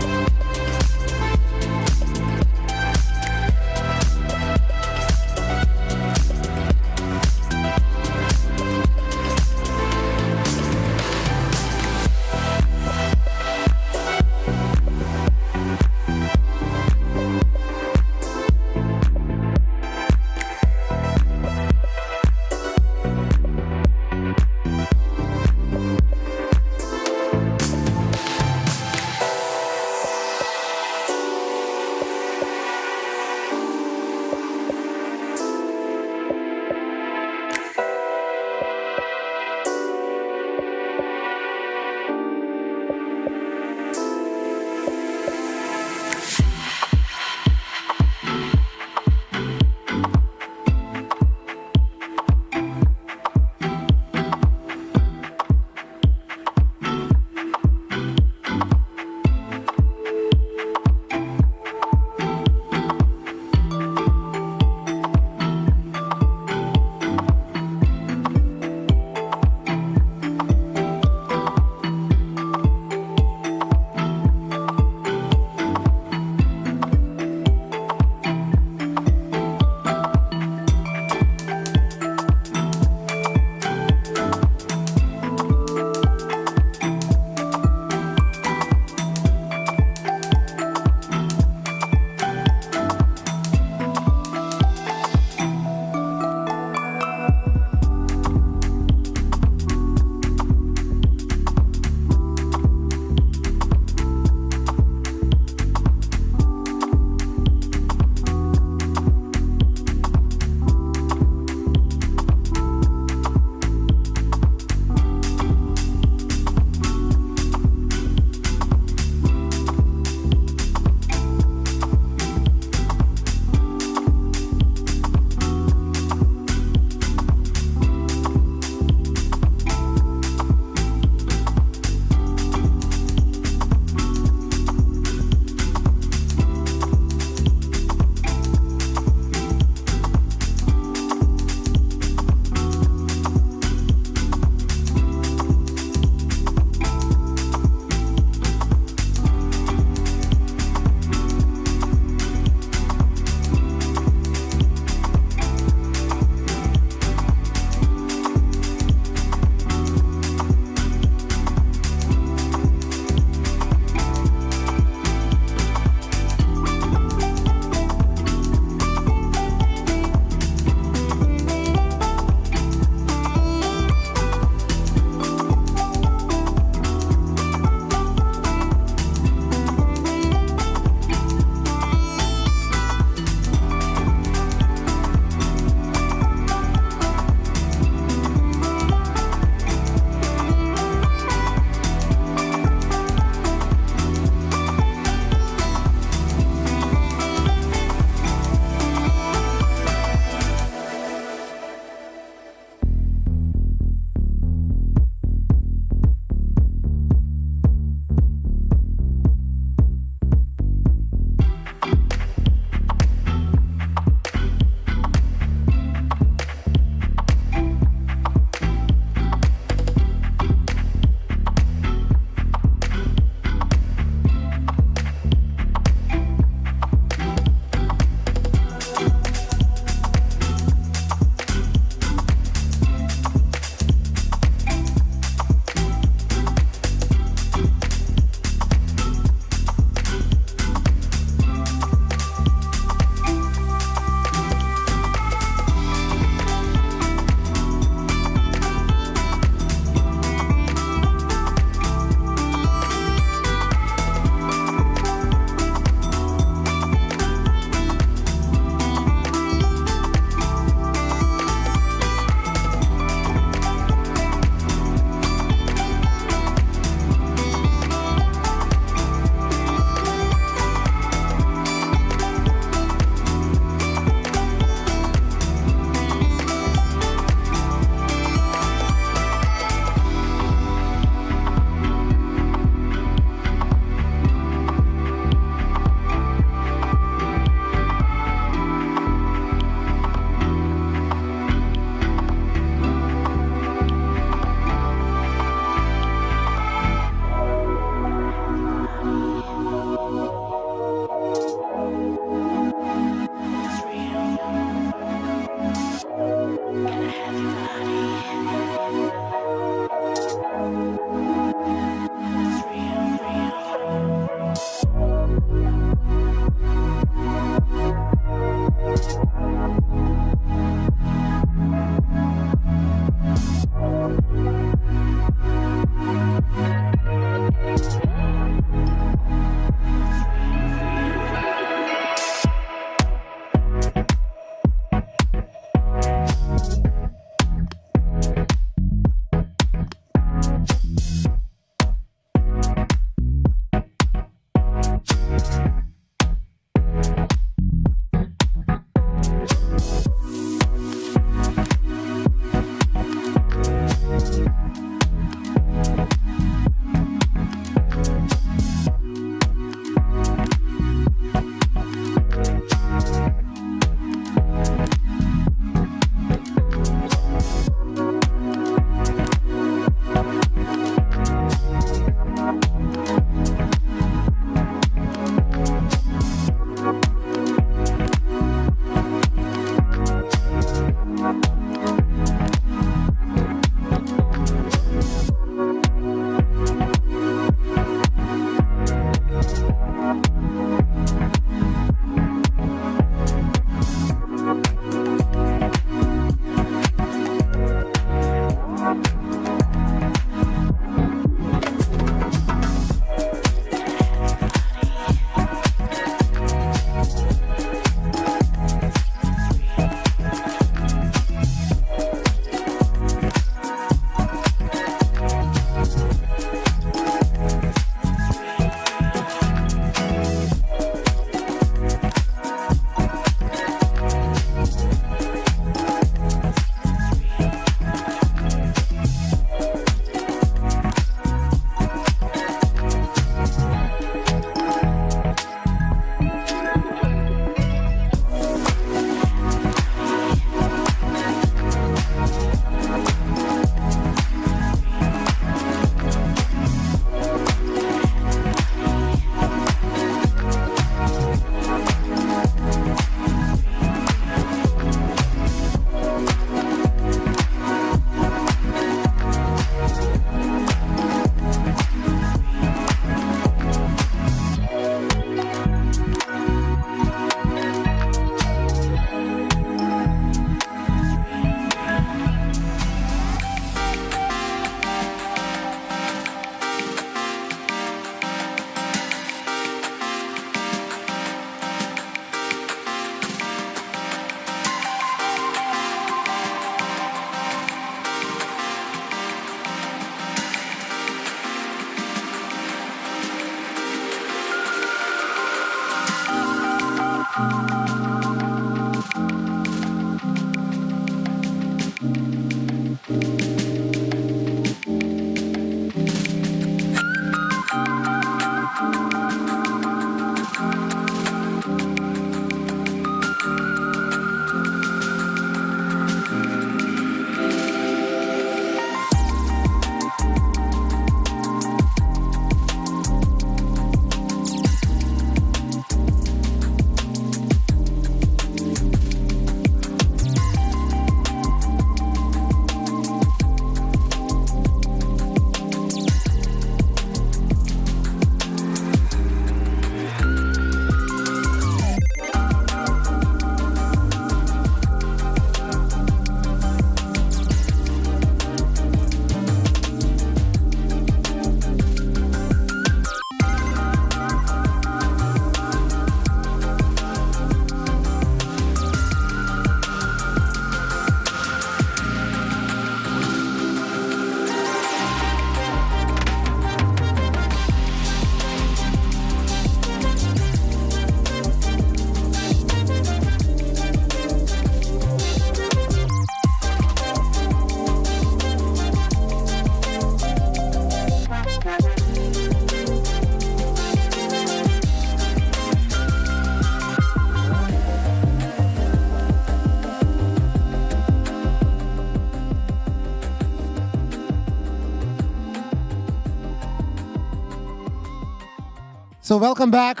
so welcome back,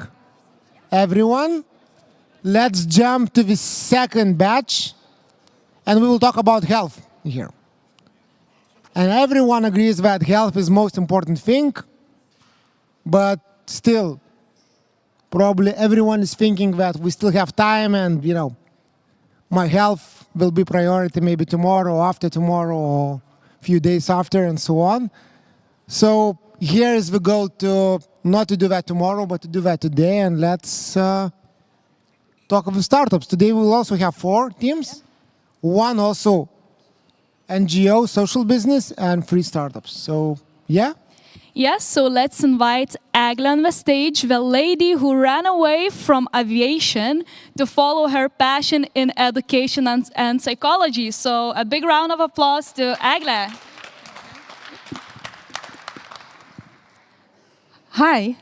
everyone. Let's jump to the second batch, and we will talk about health here. And everyone agrees that health is the most important thing, but still, probably everyone is thinking that we still have time and, my health will be priority maybe tomorrow, after tomorrow, or a few days after, and so on. So here is the goal to not to do that tomorrow, but to do that today, and let's talk about startups. Today we will also have 4 teams. One also NGO, social business, and 3 startups. So, yeah? Yes, so let's invite Agla on the stage, the lady who ran away from aviation to follow her passion in education and psychology. So a big round of applause to Agla. Hi,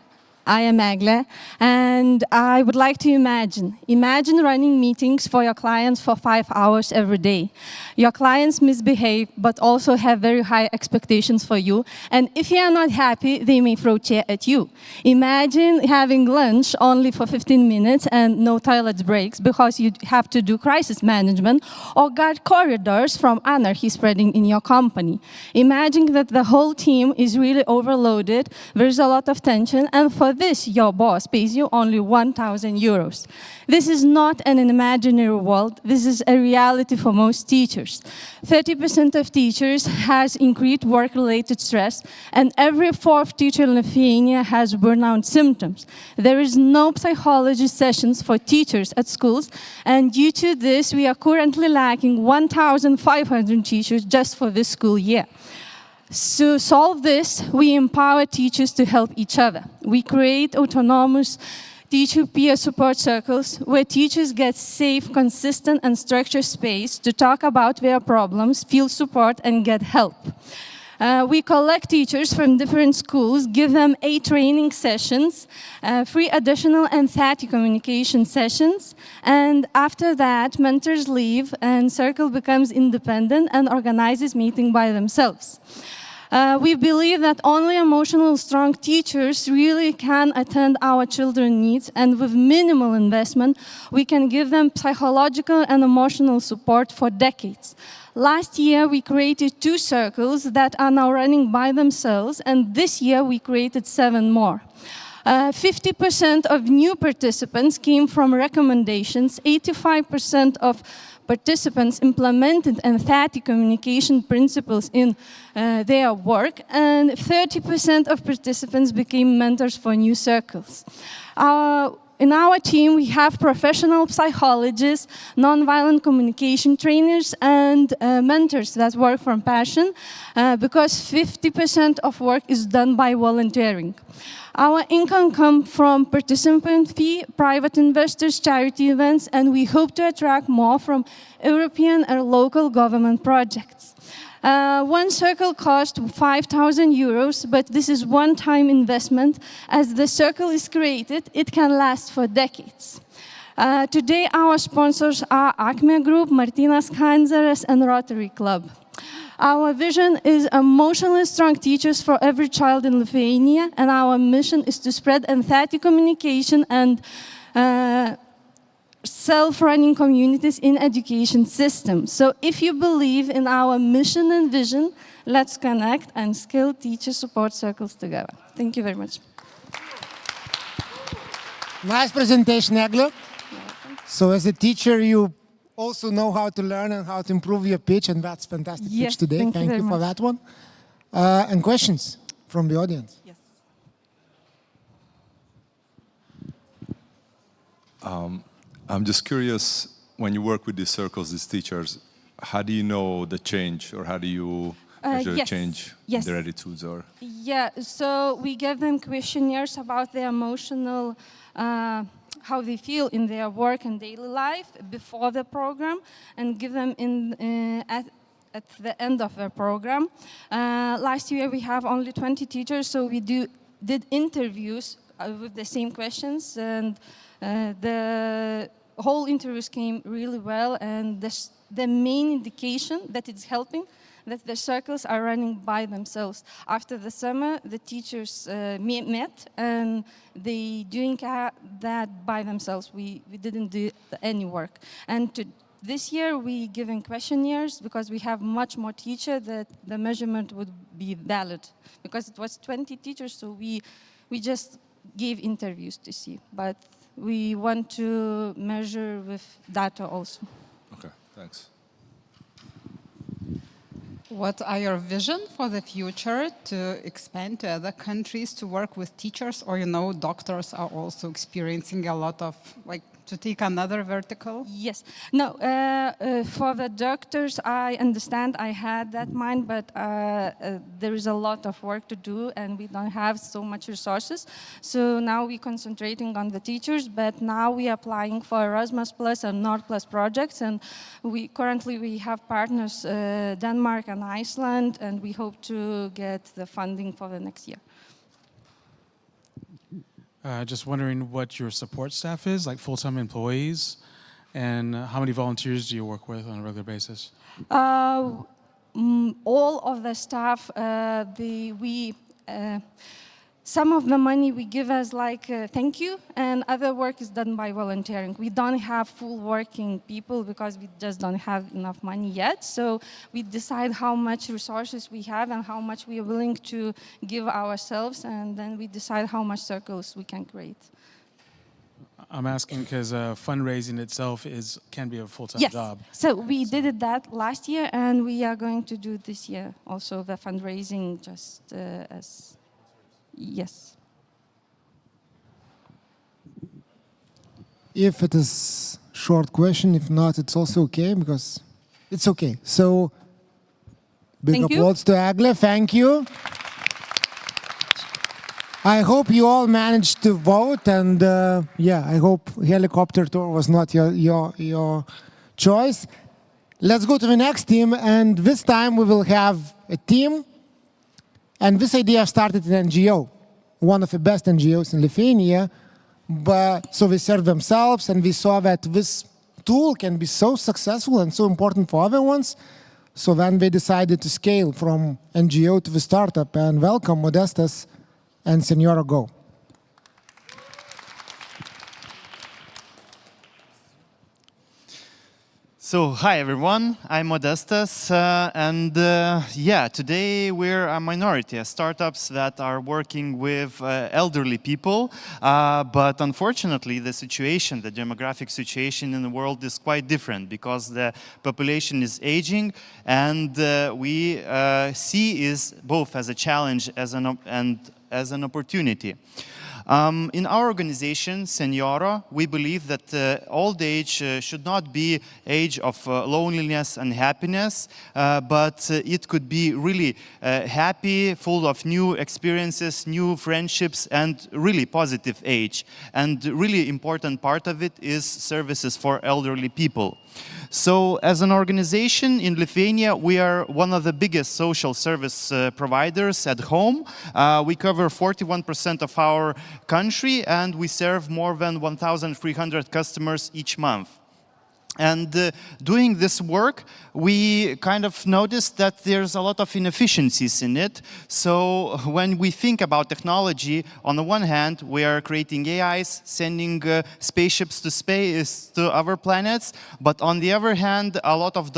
I am Agla, and I would like to imagine running meetings for your clients for 5 hours every day. Your clients misbehave, but also have very high expectations for you, and if you are not happy, they may throw chair at you. Imagine having lunch only for 15 minutes and no toilet breaks because you have to do crisis management or guard corridors from anarchy spreading in your company. Imagine that the whole team is really overloaded, there's a lot of tension, and for this, your boss pays you only 1,000 euros. This is not an imaginary world. This is a reality for most teachers. 30% of teachers has increased work-related stress, and every 4th teacher in Lithuania has burnout symptoms. There is no psychology sessions for teachers at schools, and due to this, we are currently lacking 1,500 teachers just for this school year. To solve this, we empower teachers to help each other. We create autonomous teacher peer support circles where teachers get safe, consistent, and structured space to talk about their problems, feel support, and get help. We collect teachers from different schools, give them 8 training sessions, 3 additional empathic communication sessions, and after that, mentors leave and circle becomes independent and organizes meeting by themselves. We believe that only emotional strong teachers really can attend our children's needs, and with minimal investment, we can give them psychological and emotional support for decades. Last year, we created 2 circles that are now running by themselves, and this year we created 7 more. 50% of new participants came from recommendations, 85% of participants implemented empathic communication principles in their work, and 30% of participants became mentors for new circles. In our team, we have professional psychologists, nonviolent communication trainers, and mentors that work from passion, because 50% of work is done by volunteering. Our income comes from participant fee, private investors, charity events, and we hope to attract more from European or local government projects. One circle costs 5,000 euros, but this is one-time investment. As the circle is created, it can last for decades. Today, our sponsors are Acme Group, Martynas Kandzeras, and Rotary Club. Our vision is emotionally strong teachers for every child in Lithuania, and our mission is to spread empathic communication and self-running communities in education systems. So if you believe in our mission and vision, let's connect and scale teacher support circles together. Thank you very much. Nice presentation, Agla. So as a teacher, you also know how to learn and how to improve your pitch, and that's fantastic pitch today. Thank you for that one. And questions from the audience? Yes. I'm just curious, when you work with these circles, these teachers, how do you know the change, or how do you measure change in their attitudes? Or Yeah, so we give them questionnaires about their emotional, how they feel in their work and daily life before the program, and give them at the end of the program. Last year we have only 20 teachers, so we did interviews with the same questions, and the whole interviews came really well, and the main indication that it's helping, that the circles are running by themselves. After the summer, the teachers met and they doing that by themselves. We didn't do any work. And this year we giving questionnaires because we have much more teachers that the measurement would be valid. Because it was 20 teachers, so we just gave interviews to see. But we want to measure with data also. Okay, thanks. What are your vision for the future to expand to other countries to work with teachers? Or, doctors are also experiencing a lot of, to take another vertical? Yes. No, for the doctors, I understand, I had that mind, but there is a lot of work to do and we don't have so much resources. So now we're concentrating on the teachers, but now we're applying for Erasmus Plus and Nord Plus projects. And currently we have partners, Denmark and Iceland, and we hope to get the funding for the next year. Just wondering what your support staff is, like full-time employees, and how many volunteers do you work with on a regular basis? All of the staff, some of the money we give as thank you, and other work is done by volunteering. We don't have full working people because we just don't have enough money yet. So we decide how much resources we have and how much we are willing to give ourselves, and then we decide how much circles we can create. I'm asking because fundraising itself can be a full-time job. So we did that last year, and we are going to do this year also the fundraising just as. Yes. If it is short question, if not, it's also okay, because it's okay. So, big applause to Egle. Thank you. I hope you all managed to vote, and I hope helicopter tour was not your choice. Let's go to the next team, and this time we will have a team. And this idea started in NGO, one of the best NGOs in Lithuania. So they serve themselves, and we saw that this tool can be so successful and so important for other ones. So then they decided to scale from NGO to the startup. And welcome, Modestas and Senora Go. So, hi everyone, I'm Modestas, and today we're a minority of startups that are working with elderly people, but unfortunately the demographic situation in the world is quite different because the population is aging, and we see it both as a challenge and as an opportunity. In our organization, Seniora, we believe that old age should not be age of loneliness and happiness, but it could be really happy, full of new experiences, new friendships, and really positive age. And really important part of it is services for elderly people. So as an organization in Lithuania, we are one of the biggest social service providers at home. We cover 41% of our country, and we serve more than 1,300 customers each month. And doing this work, we kind of noticed that there's a lot of inefficiencies in it. So when we think about technology, on the one hand, we are creating AIs, sending spaceships to space, to other planets. But on the other hand, a lot of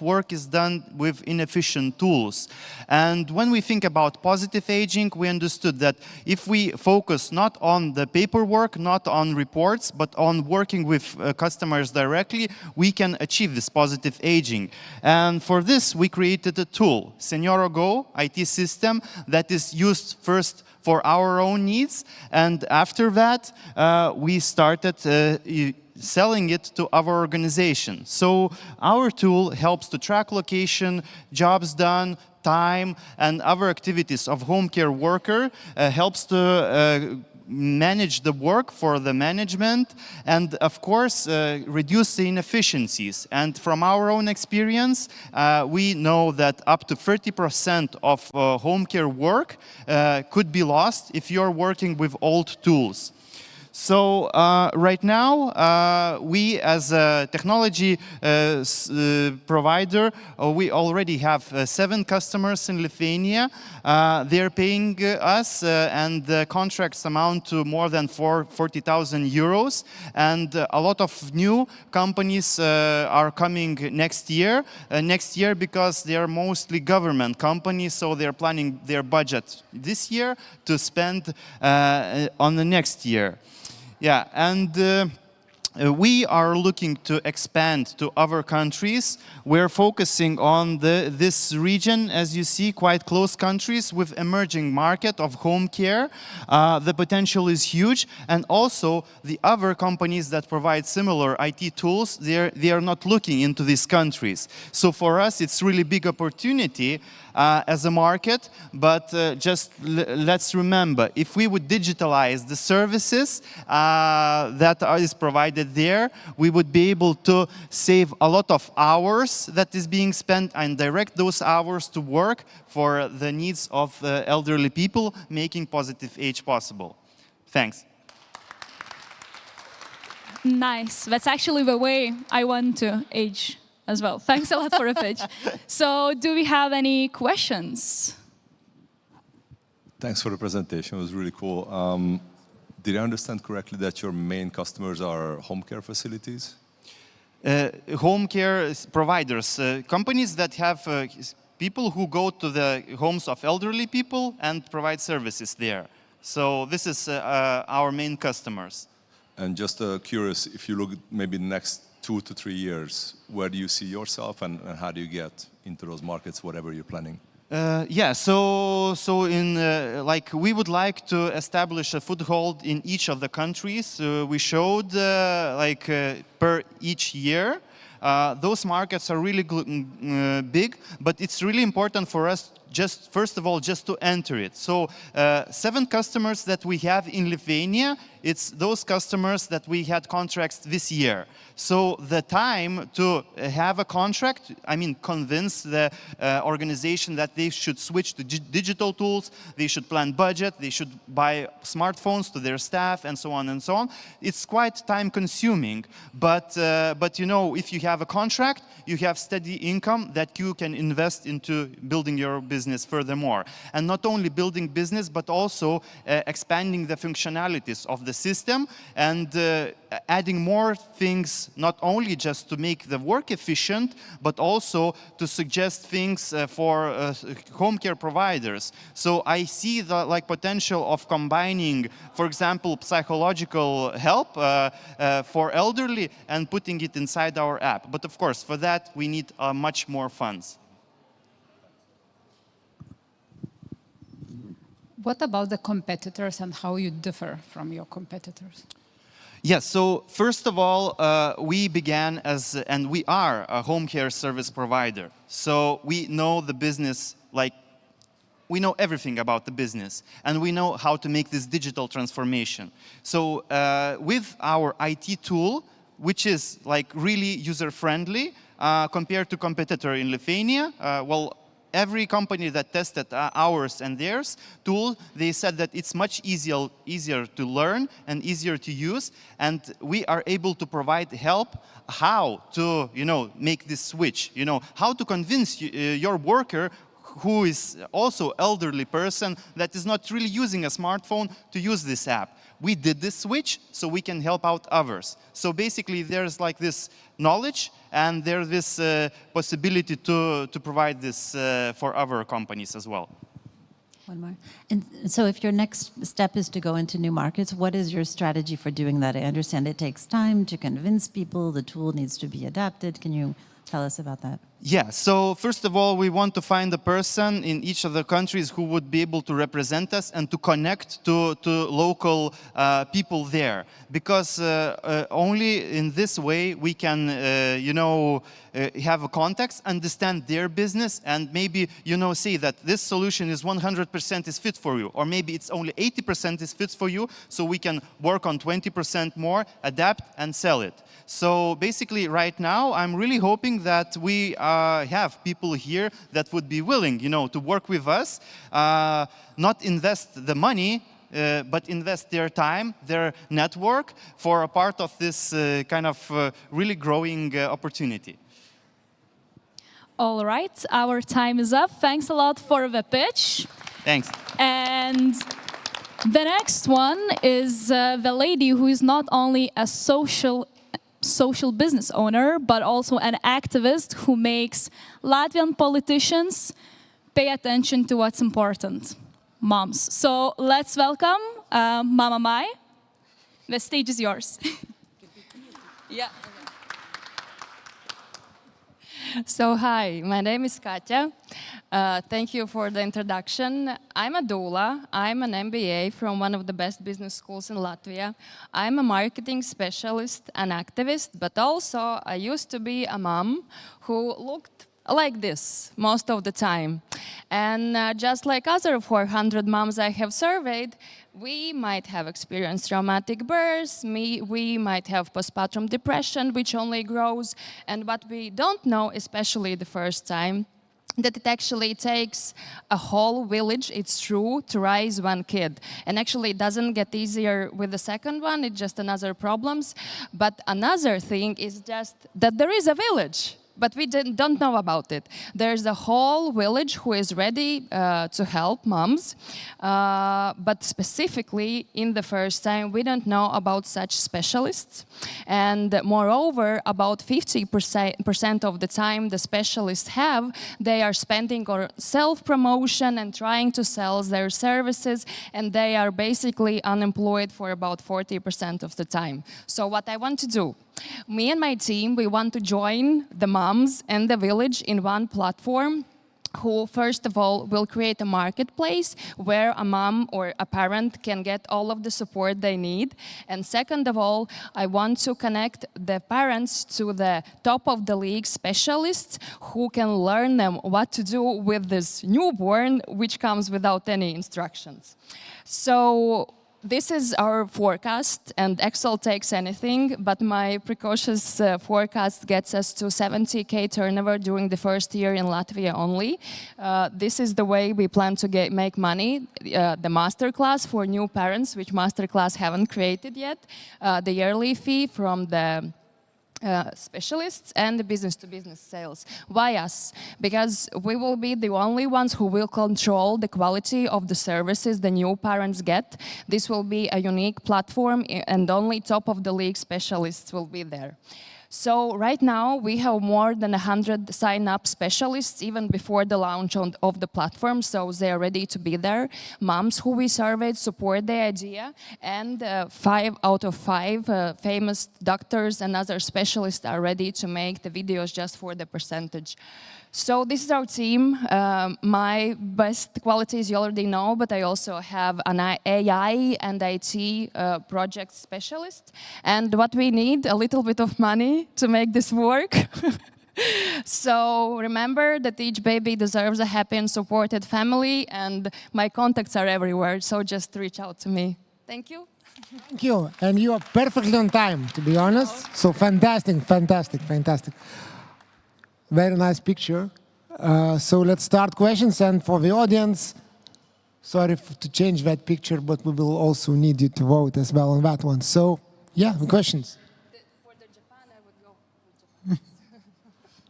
work is done with inefficient tools. And when we think about positive aging, we understood that if we focus not on the paperwork, not on reports, but on working with customers directly, we can achieve this positive aging. And for this, we created a tool, Senora Go IT system, that is used first for our own needs, and after that, we started selling it to our organization. So our tool helps to track location, jobs done, time, and other activities of home care worker, helps to manage the work for the management, and of course reduce the inefficiencies. And from our own experience, we know that up to 30% of home care work could be lost if you're working with old tools. So right now, we as a technology provider, we already have 7 customers in Lithuania. They're paying us, and the contracts amount to more than 40,000 euros. And a lot of new companies are coming next year. Because they are mostly government companies, so they're planning their budget this year to spend on the next year. Yeah, and we are looking to expand to other countries. We're focusing on this region, as you see, quite close countries with emerging market of home care. The potential is huge, and also the other companies that provide similar IT tools, they are not looking into these countries. So for us, it's really big opportunity as a market, but just let's remember, if we would digitalize the services that is provided there, we would be able to save a lot of hours that is being spent and direct those hours to work for the needs of elderly people, making positive age possible. Thanks. Nice. That's actually the way I want to age as well. Thanks a lot for the pitch. So do we have any questions? Thanks for the presentation. It was really cool. Did I understand correctly that your main customers are home care facilities? Home care providers, companies that have people who go to the homes of elderly people and provide services there. So this is our main customers. And just curious, if you look maybe the next 2 to 3 years, where do you see yourself, and how do you get into those markets, whatever you're planning? Yeah, so in like we would like to establish a foothold in each of the countries. We showed per each year. Those markets are really big, but it's really important for us first of all, to enter it. So 7 customers that we have in Lithuania, it's those customers that we had contracts this year. So the time to have a contract, I mean, convince the organization that they should switch to digital tools, they should plan budget, they should buy smartphones to their staff, and so on and so on. It's quite time consuming, but you know, if you have a contract, you have steady income that you can invest into building your business furthermore. And not only building business, but also expanding the functionalities of the system and adding more things, not only just to make the work efficient, but also to suggest things for home care providers. So I see the potential of combining, for example, psychological help for elderly and putting it inside our app. But of course, for that, we need much more funds. What about the competitors and how you differ from your competitors? Yes, so first of all, we began and we are a home care service provider. So we know the business, we know everything about the business, and we know how to make this digital transformation. So with our IT tool, which is really user-friendly compared to competitor in Lithuania, every company that tested ours and theirs tool, they said that it's much easier to learn and easier to use, and we are able to provide help how to, make this switch, how to convince your worker who is also elderly person that is not really using a smartphone to use this app. We did this switch so we can help out others. So basically there's this knowledge and there's this possibility to provide this for other companies as well. One more. And so if your next step is to go into new markets, what is your strategy for doing that? I understand it takes time to convince people, the tool needs to be adapted. Can you tell us about that? Yeah, so first of all, we want to find a person in each of the countries who would be able to represent us and to connect to local people there. Because only in this way we can, have a context, understand their business, and maybe, say that this solution is 100% is fit for you, or maybe it's only 80% is fit for you, so we can work on 20% more, adapt, and sell it. So basically, right now, I'm really hoping that we have people here that would be willing, to work with us, not invest the money, but invest their time, their network for a part of this kind of really growing opportunity. All right, our time is up. Thanks a lot for the pitch. Thanks. And the next one is the lady who is not only a social business owner, but also an activist who makes Latvian politicians pay attention to what's important, moms. So let's welcome Mama Mai. The stage is yours. Yeah. So hi, my name is Katya. Thank you for the introduction. I'm a doula. I'm an MBA from one of the best business schools in Latvia. I'm a marketing specialist, an activist, but also I used to be a mom who looked like this most of the time. And just like other 400 moms I have surveyed, we might have experienced traumatic births, we might have postpartum depression, which only grows. And what we don't know, especially the first time, that it actually takes a whole village, it's true, to raise one kid. And actually it doesn't get easier with the second one, it's just another problems. But another thing is just that there is a village. But we don't know about it. There's a whole village who is ready to help moms, but specifically in the first time, we don't know about such specialists. And moreover, about 50% of the time the specialists have, they are spending on self-promotion and trying to sell their services, and they are basically unemployed for about 40% of the time. So what I want to do, me and my team, we want to join the moms and the village in one platform who, first of all, will create a marketplace where a mom or a parent can get all of the support they need. And second of all, I want to connect the parents to the top of the league specialists who can learn them what to do with this newborn, which comes without any instructions. So this is our forecast, and Excel takes anything, but my precocious forecast gets us to 70K turnover during the first year in Latvia only. This is the way we plan to make money. The masterclass for new parents, which masterclass haven't created yet, the yearly fee from the specialists and the business-to-business sales. Why us? Because we will be the only ones who will control the quality of the services the new parents get. This will be a unique platform, and only top-of-the-league specialists will be there. So right now, we have more than 100 sign-up specialists even before the launch of the platform, so they are ready to be there. Moms who we surveyed support the idea, and 5 out of 5 famous doctors and other specialists are ready to make the videos just for the percentage. So this is our team. My best qualities you already know, but I also have an AI and IT project specialist. And what we need, a little bit of money to make this work. So remember that each baby deserves a happy and supported family, and my contacts are everywhere, so just reach out to me. Thank you. Thank you. And you are perfectly on time, to be honest. So fantastic, fantastic, fantastic. Very nice picture. So let's start questions. And for the audience, sorry to change that picture, but we will also need you to vote as well on that one. So, yeah, questions? For the Japan, I would go with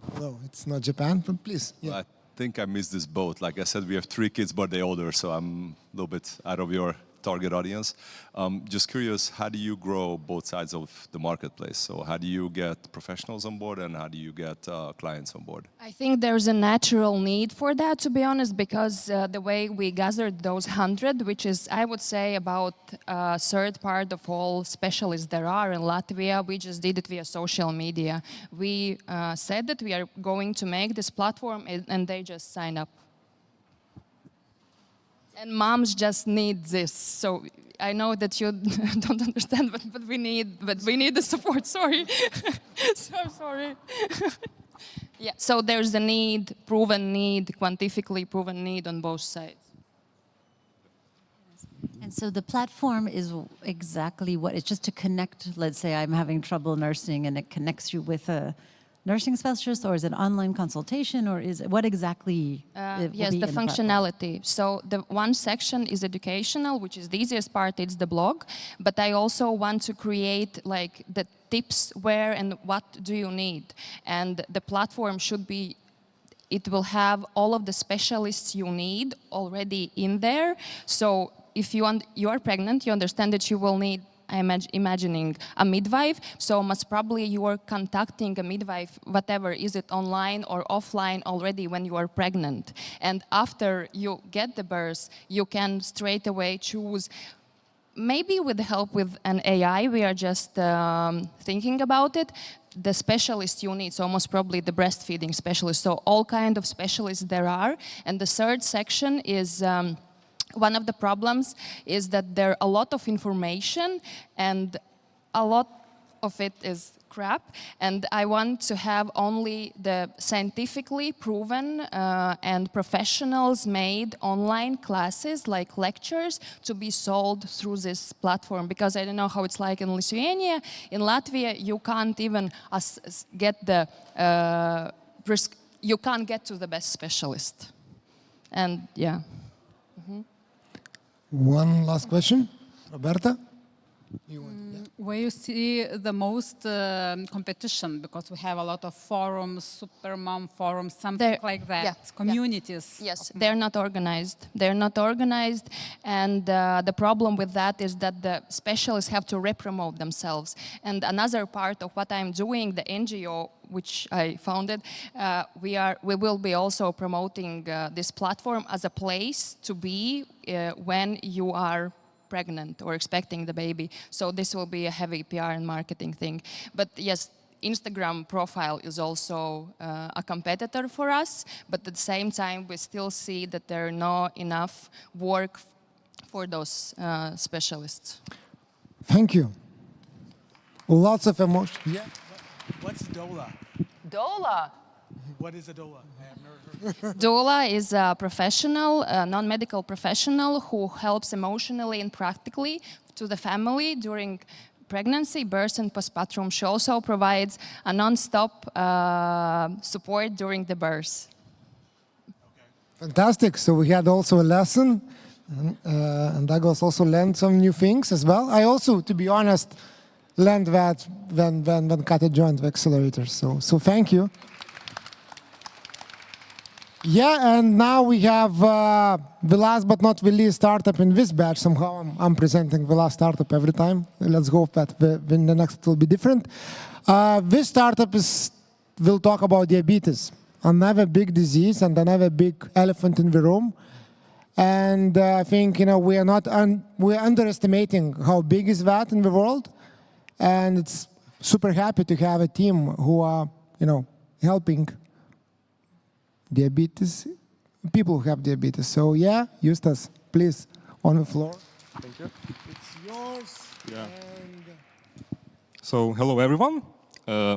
Japan. No, it's not Japan, but please. Yeah. Well, I think I missed this boat. Like I said, we have 3 kids, but they're older, so I'm a little bit out of your target audience. Just curious, how do you grow both sides of the marketplace? So how do you get professionals on board, and how do you get clients on board? I think there's a natural need for that, to be honest, because the way we gathered those 100, which is, I would say, about a third part of all specialists there are in Latvia, we just did it via social media. We said that we are going to make this platform, and they just sign up. And moms just need this. So I know that you don't understand, but we need the support. Sorry, so sorry. Yeah. So there's a need, proven need, quantifically proven need on both sides. And so the platform is exactly what? It's just to connect. Let's say I'm having trouble nursing, and it connects you with a nursing specialist, or is it online consultation, or is it, what exactly will Yes, be the in platform? functionality. So the one section is educational, which is the easiest part, it's the blog. But I also want to create like the tips where and what do you need. And the platform should be, it will have all of the specialists you need already in there. So if you are pregnant, you understand that you will need, I'm imagining, a midwife, so most probably you are contacting a midwife, whatever, is it online or offline already when you are pregnant. And after you get the birth, you can straight away choose, maybe with the help with an AI, we are just thinking about it, the specialist you need, so most probably the breastfeeding specialist, so all kind of specialists there are. And the third section is, one of the problems is that there are a lot of information and a lot of it is crap, and I want to have only the scientifically proven and professionals made online classes like lectures to be sold through this platform, because I don't know how it's like in Lithuania. In Latvia you can't even get the you can't get to the best specialist. And yeah. One last question, Roberta. Where you see the most competition, because we have a lot of forums, Supermom forums, something like that, yeah, communities. Yeah. Yes, they're not organized. They're not organized, and the problem with that is that the specialists have to re-promote themselves. And another part of what I'm doing, the NGO, which I founded, we will be also promoting this platform as a place to be when you are pregnant or expecting the baby. So this will be a heavy PR and marketing thing. But yes, Instagram profile is also a competitor for us, but at the same time we still see that there are not enough work for those specialists. Thank you. Lots of emotion. Yeah. What's doula? Doula. What is a doula? I have never heard. Doula is a professional, a non-medical professional who helps emotionally and practically to the family during pregnancy, birth, and postpartum. She also provides a non-stop support during the birth. Fantastic. So we had also a lesson, and Douglas also learned some new things as well. I also, to be honest, learned that when Katya joined the accelerator. So thank you. Yeah, and now we have the last but not the least startup in this batch. Somehow I'm presenting the last startup every time. Let's hope that the next will be different. This startup will talk about diabetes, another big disease and another big elephant in the room. And I think we're underestimating how big is that in the world. And it's super happy to have a team who are helping diabetes, people who have diabetes. So yeah, Justas, please, on the floor. Thank you. It's yours. Yeah. So hello everyone.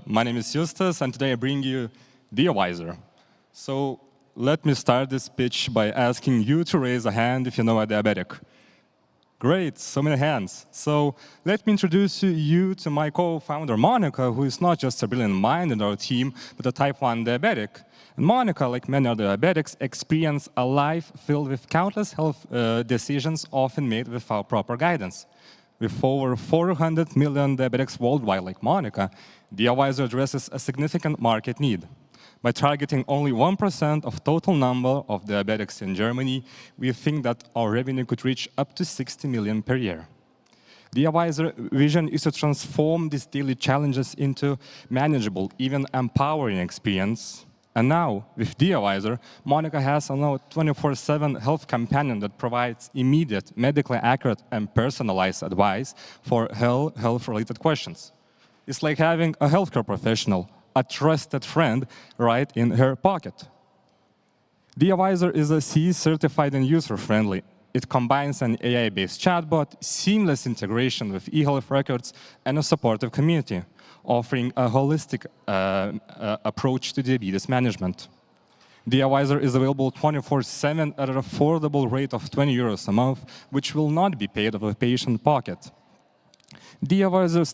My name is Justas, and today I bring you DIAvisor. So let me start this pitch by asking you to raise a hand if you know a diabetic. Great, so many hands. So let me introduce you to my co-founder, Monica, who is not just a brilliant mind in our team, but a type 1 diabetic. And Monica, like many other diabetics, experience a life filled with countless health decisions often made without proper guidance. With over 400 million diabetics worldwide like Monica, DIAvisor addresses a significant market need. By targeting only 1% of total number of diabetics in Germany, we think that our revenue could reach up to 60 million per year. DIAvisor vision is to transform these daily challenges into manageable, even empowering experience. And now, with DIAvisor, Monica has a 24/7 health companion that provides immediate, medically accurate, and personalized advice for health-related questions. It's like having a healthcare professional, a trusted friend, right in her pocket. DIAvisor is a CE-certified and user-friendly. It combines an AI-based chatbot, seamless integration with e-health records, and a supportive community, offering a holistic approach to diabetes management. DIAvisor is available 24/7 at an affordable rate of €20 a month, which will not be paid out of the patient pocket. DeAvisor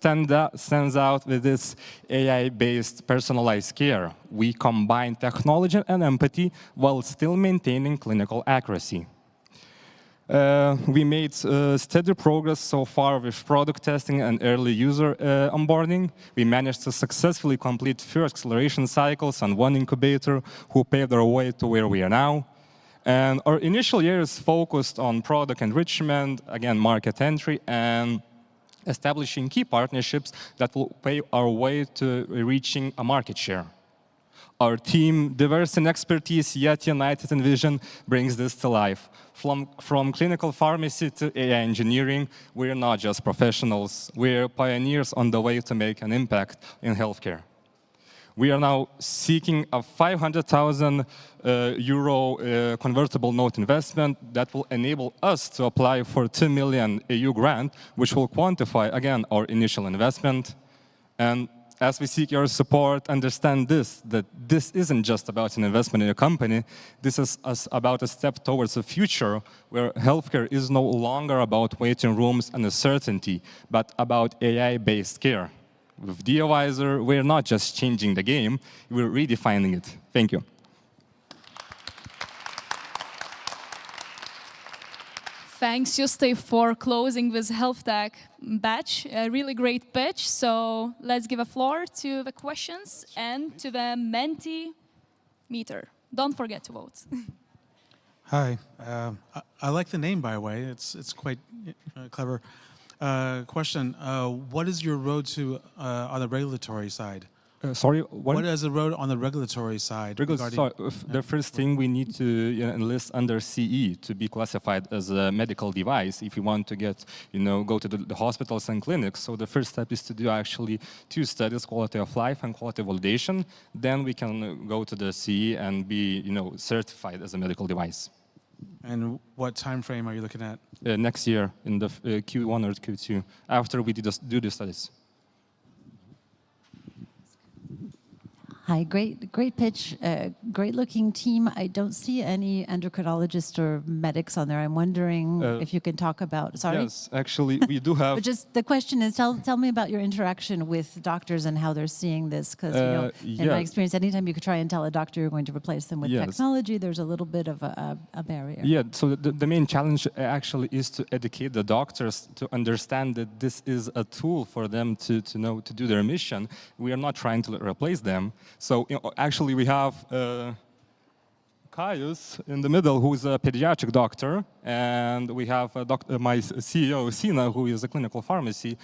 stands out with this AI-based personalized care. We combine technology and empathy while still maintaining clinical accuracy. We made steady progress so far with product testing and early user onboarding. We managed to successfully complete 3 acceleration cycles and 1 incubator, who paved our way to where we are now. And our initial years focused on product enrichment, again, market entry, and establishing key partnerships that will pave our way to reaching a market share. Our team, diverse in expertise, yet united in vision, brings this to life. From clinical pharmacy to AI engineering, we're not just professionals, we're pioneers on the way to make an impact in healthcare. We are now seeking a 500,000 euro convertible note investment that will enable us to apply for 2 million EU grant, which will quantify, again, our initial investment. And as we seek your support, understand that this isn't just about an investment in a company. This is about a step towards a future where healthcare is no longer about waiting rooms and uncertainty, but about AI-based care. With DeAvisor, we're not just changing the game, we're redefining it. Thank you. Thanks, Juste, for closing this HealthTech batch. A really great pitch. So let's give a floor to the questions and to the Mentimeter. Don't forget to vote. Hi. I like the name, by the way. It's quite clever. Question, what is your road to on the regulatory side? Sorry, what is the road on the regulatory side? The first thing, we need to enlist under CE to be classified as a medical device if you want to get, go to the hospitals and clinics. So the first step is to do actually 2 studies, quality of life and quality validation. Then we can go to the CE and be, certified as a medical device. And what time frame are you looking at? Next year, in the Q1 or Q2, after we do the studies. Hi, great pitch, great-looking team. I don't see any endocrinologists or medics on there. I'm wondering if you can talk about. Sorry. Yes, actually, we do have. But just the question is, tell me about your interaction with doctors and how they're seeing this, because in my experience, anytime you could try and tell a doctor you're going to replace them with technology, there's a little bit of a barrier. Yeah. So the main challenge actually is to educate the doctors to understand that this is a tool for them to do their mission. We are not trying to replace them. So actually, we have Caius in the middle, who is a pediatric doctor, and we have my CEO, Sina, who is a clinical pharmacy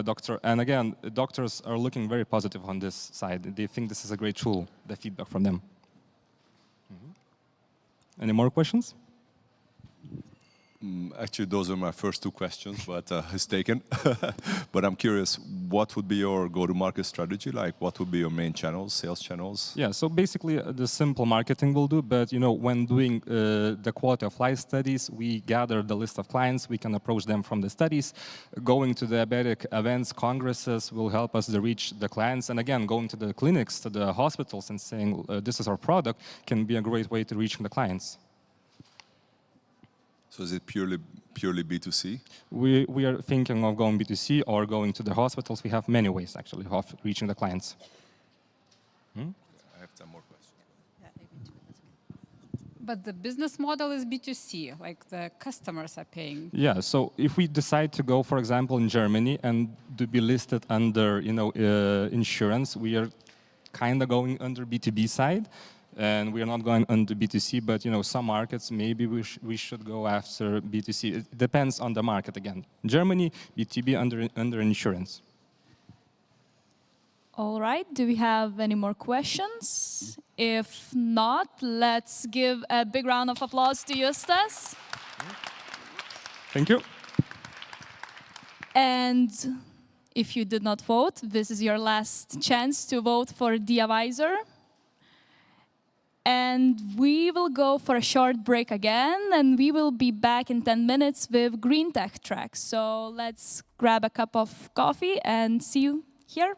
doctor. And again, doctors are looking very positive on this side. They think this is a great tool, the feedback from them. Any more questions? Actually, those are my first 2 questions, but it's taken. But I'm curious, what would be your go-to-market strategy? Like, what would be your main channels, sales channels? Yeah, so basically, the simple marketing will do, but when doing the quality of life studies, we gather the list of clients, we can approach them from the studies. Going to diabetic events, congresses will help us to reach the clients. And again, going to the clinics, to the hospitals and saying, this is our product, can be a great way to reaching the clients. So is it purely B2C? We are thinking of going B2C or going to the hospitals. We have many ways, actually, of reaching the clients. I have some more questions. But the business model is B2C, like the customers are paying. Yeah, so if we decide to go, for example, in Germany and to be listed under, insurance, we are kind of going under B2B side. And we are not going under B2C, but some markets, maybe we should go after B2C. It depends on the market again. Germany, B2B under insurance. All right, do we have any more questions? If not, let's give a big round of applause to Justas. Thank you. And if you did not vote, this is your last chance to vote for DeAvisor. And we will go for a short break again, and we will be back in 10 minutes with GreenTech track. So let's grab a cup of coffee and see you here.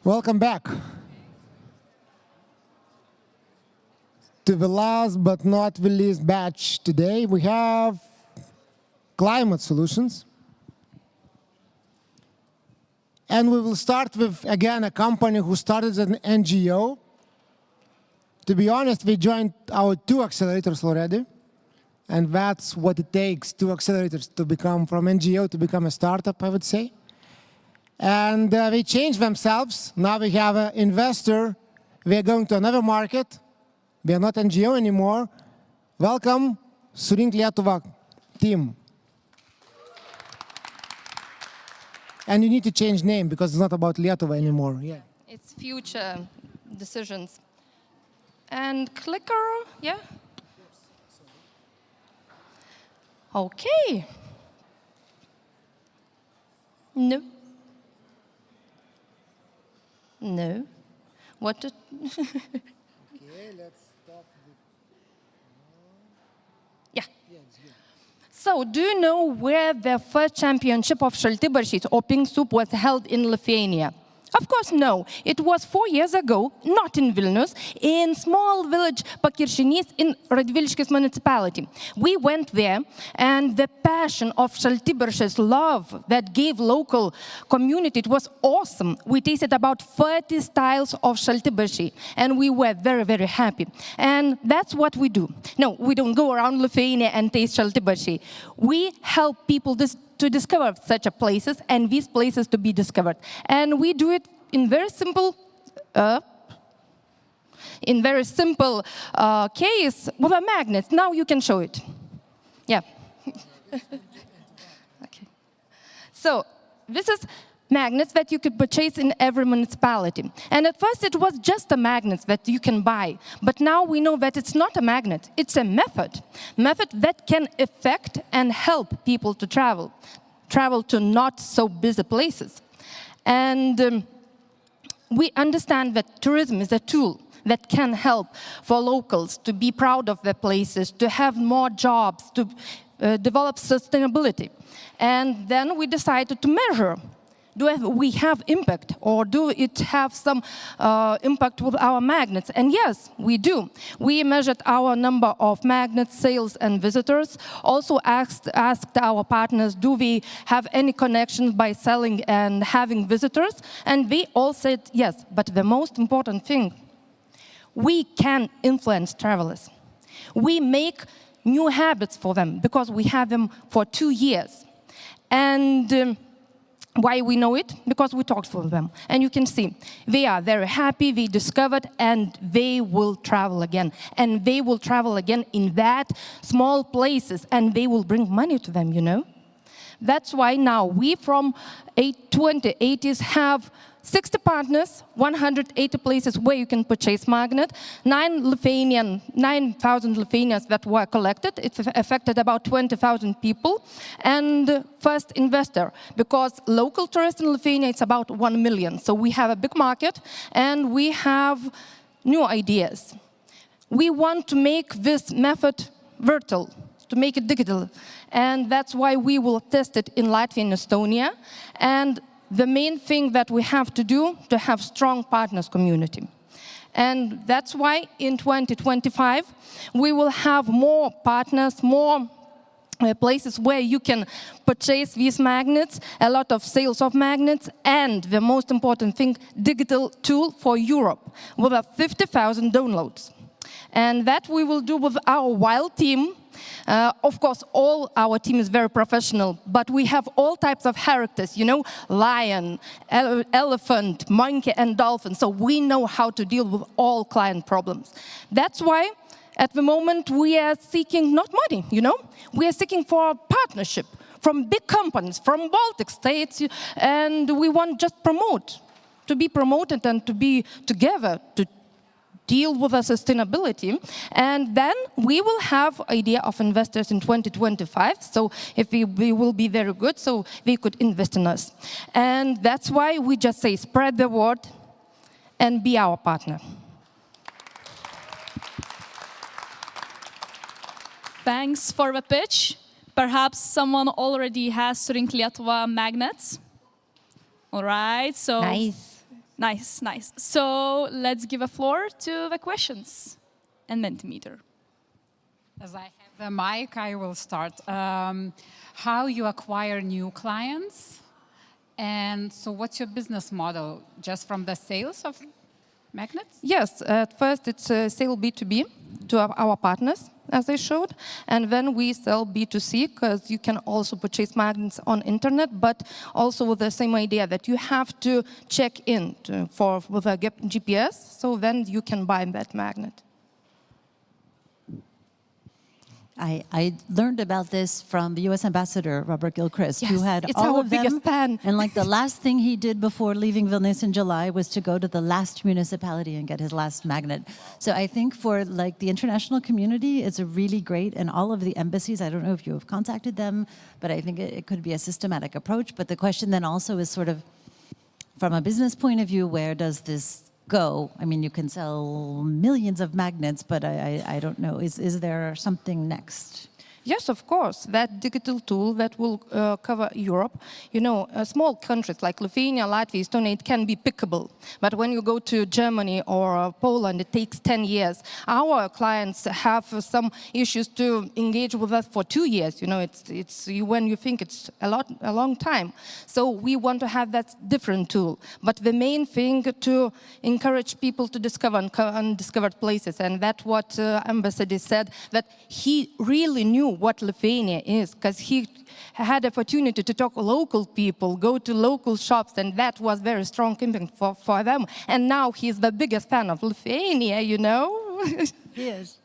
Welcome back to the last but not the least batch today. We have climate solutions. And we will start with, again, a company who started as an NGO. To be honest, we joined our 2 accelerators already. And that's what it takes, 2 accelerators to become from NGO to become a startup, I would say. And they changed themselves. Now we have an investor. We are going to another market. We are not NGO anymore. Welcome, Surink Lietuva team. And you need to change name because it's not about Lietuva anymore. Yeah. It's future decisions. And clicker, yeah? Okay. No. No. What to... Okay, let's stop. Yeah. So, do you know where the first championship of šaltibarščiais or pink soup was held in Lithuania? Of course, no. It was 4 years ago, not in Vilnius, in small village Pakiršinys in Radviliškis municipality. We went there, and the passion of šaltibarščiais love that gave local community, it was awesome. We tasted about 30 styles of šaltibarščiai, and we were very, very happy. And that's what we do. No, we don't go around Lithuania and taste šaltibarščiai. We help people to discover such places and these places to be discovered. And we do it in very simple case with a magnet. Now you can show it. Yeah. Okay. So this is magnets that you could purchase in every municipality. And at first it was just a magnet that you can buy. But now we know that it's not a magnet, it's a method that can affect and help people to travel to not so busy places. And we understand that tourism is a tool that can help for locals to be proud of their places, to have more jobs, to develop sustainability. And then we decided to measure, do we have impact, or do it have some impact with our magnets? And yes, we do. We measured our number of magnet sales and visitors, also asked our partners, do we have any connections by selling and having visitors? And they all said yes, but the most important thing, we can influence travelers. We make new habits for them because we have them for 2 years. And why we know it? Because we talked with them. And you can see, they are very happy, they discovered, and they will travel again. And they will travel again in that small places, and they will bring money to them, you know? That's why now we from 2080s have 60 partners, 180 places where you can purchase magnet, 9,000 Lithuanians that were collected. It affected about 20,000 people. And first investor, because local tourists in Lithuania, it's about 1 million. So we have a big market, and we have new ideas. We want to make this method virtual, to make it digital. And that's why we will test it in Latvia and Estonia. And the main thing that we have to do to have strong partners community. And that's why in 2025, we will have more partners, more places where you can purchase these magnets, a lot of sales of magnets, and the most important thing, digital tool for Europe with 50,000 downloads. And that we will do with our wild team Of course, all our team is very professional, but we have all types of characters, you know, lion, elephant, monkey, and dolphin. So we know how to deal with all client problems. That's why at the moment we are seeking not money, you know, we are seeking for a partnership from big companies, from Baltic states, and we want just to be promoted and to be together to deal with the sustainability. And then we will have idea of investors in 2025. So if we will be very good, so they could invest in us. And that's why we just say spread the word and be our partner. Thanks for the pitch. Perhaps someone already has Surink Lietuva magnets. All right, so... Nice. Nice. So let's give a floor to the questions and Mentimeter. As I have the mic, I will start. How you acquire new clients? And so what's your business model? Just from the sales of magnets? Yes, at first it's sale B2B to our partners, as I showed, and then we sell B2C, because you can also purchase magnets on internet, but also with the same idea that you have to check in with a GPS, so then you can buy that magnet. I learned about this from the U.S. Ambassador, Robert Gilchrist, Yes, who had it's all our of them. biggest fan. And like the last thing he did before leaving Vilnius in July was to go to the last municipality and get his last magnet. So I think for like the international community, it's a really great, and all of the embassies, I don't know if you have contacted them, but I think it could be a systematic approach. But the question then also is sort of, from a business point of view, where does this go? I mean, you can sell millions of magnets, but I don't know. Is there something next? Yes, of course. That digital tool that will cover Europe. You know, small countries like Lithuania, Latvia, Estonia, it can be pickable. But when you go to Germany or Poland, it takes 10 years. Our clients have some issues to engage with us for 2 years. You know, it's when you think it's a long time. So we want to have that different tool. But the main thing to encourage people to discover undiscovered places, and that's what Ambassador said, that he really knew what Lithuania is, because he had opportunity to talk to local people, go to local shops, and that was very strong impact for them. And now he's the biggest fan of Lithuania, you know? Yes.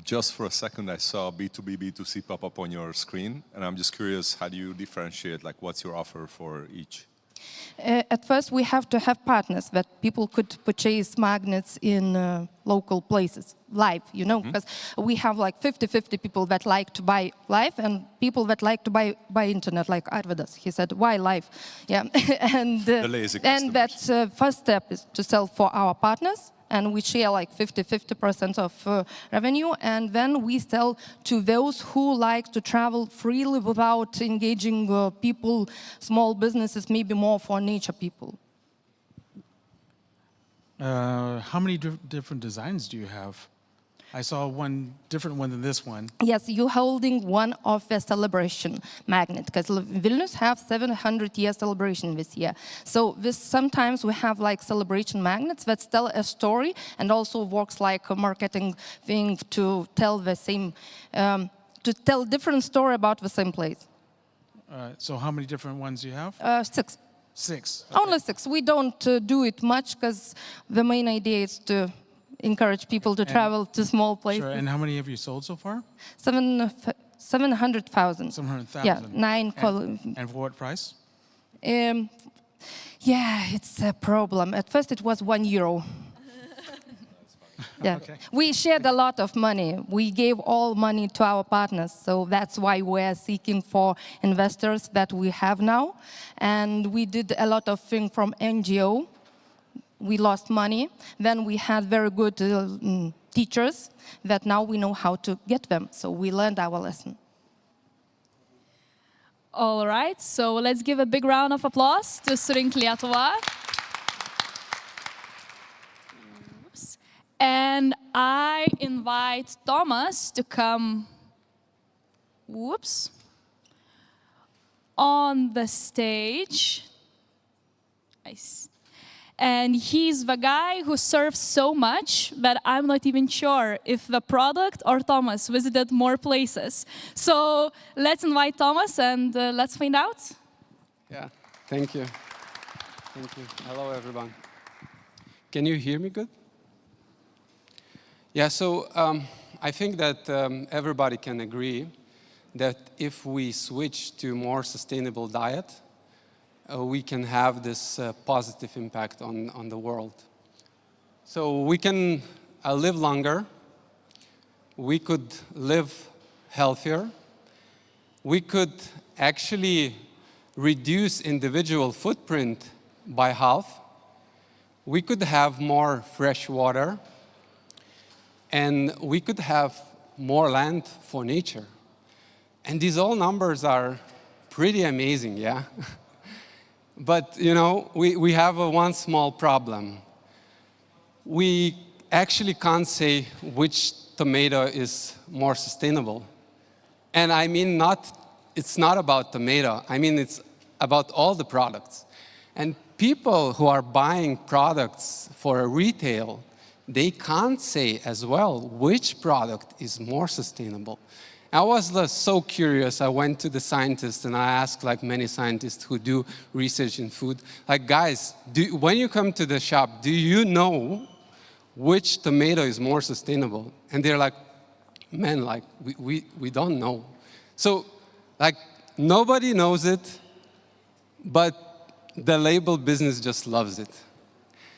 Just for a second, I saw B2B, B2C pop up on your screen, and I'm just curious, how do you differentiate? Like, what's your offer for each? At first, we have to have partners that people could purchase magnets in local places, live, you know, because we have like 50-50 people that like to buy live and people that like to buy by internet, like Arvidas. He said, why live? Yeah, and that's first step is to sell for our partners. And we share like 50% of revenue, and then we sell to those who like to travel freely without engaging people, small businesses, maybe more for nature people. How many different designs do you have? I saw one different one than this one. Yes, you're holding one of the celebration magnet, because Vilnius have 700-year celebration this year. So sometimes we have like celebration magnets that tell a story and also works like a marketing thing to tell the same, to tell different story about the same place. So how many different ones do you have? 6. 6. Okay. Only 6. We don't do it much because the main idea is to encourage people to travel to small places. Sure. And how many have you sold so far? 700,000. 700,000. Yeah, 9. And for what price? Yeah, it's a problem. At first, it was €1. Yeah, Okay. we shared a lot of money. We gave all money to our partners, so that's why we're seeking for investors that we have now. And we did a lot of things from NGO. We lost money. Then we had very good teachers that now we know how to get them. So we learned our lesson. All right, so let's give a big round of applause to Surink Lietuva. Oops. And I invite Thomas to come, whoops, on the stage. And he's the guy who serves so much that I'm not even sure if the product or Thomas visited more places. So let's invite Thomas and let's find out. Yeah, thank you. Thank you. Hello, everyone. Can you hear me good? Yeah, so I think that everybody can agree that if we switch to more sustainable diet, we can have this positive impact on the world. So we can live longer, we could live healthier, we could actually reduce individual footprint by half, we could have more fresh water, and we could have more land for nature. And these all numbers are pretty amazing, yeah? But, you know, we have one small problem. We actually can't say which tomato is more sustainable. And I mean, it's not about tomato. I mean, it's about all the products. And people who are buying products for retail, they can't say as well which product is more sustainable. I was so curious. I went to the scientists and I asked, like many scientists who do research in food, like, guys, when you come to the shop, do you know which tomato is more sustainable? And they're like, man, like, we don't know. So, like, nobody knows it, but the label business just loves it.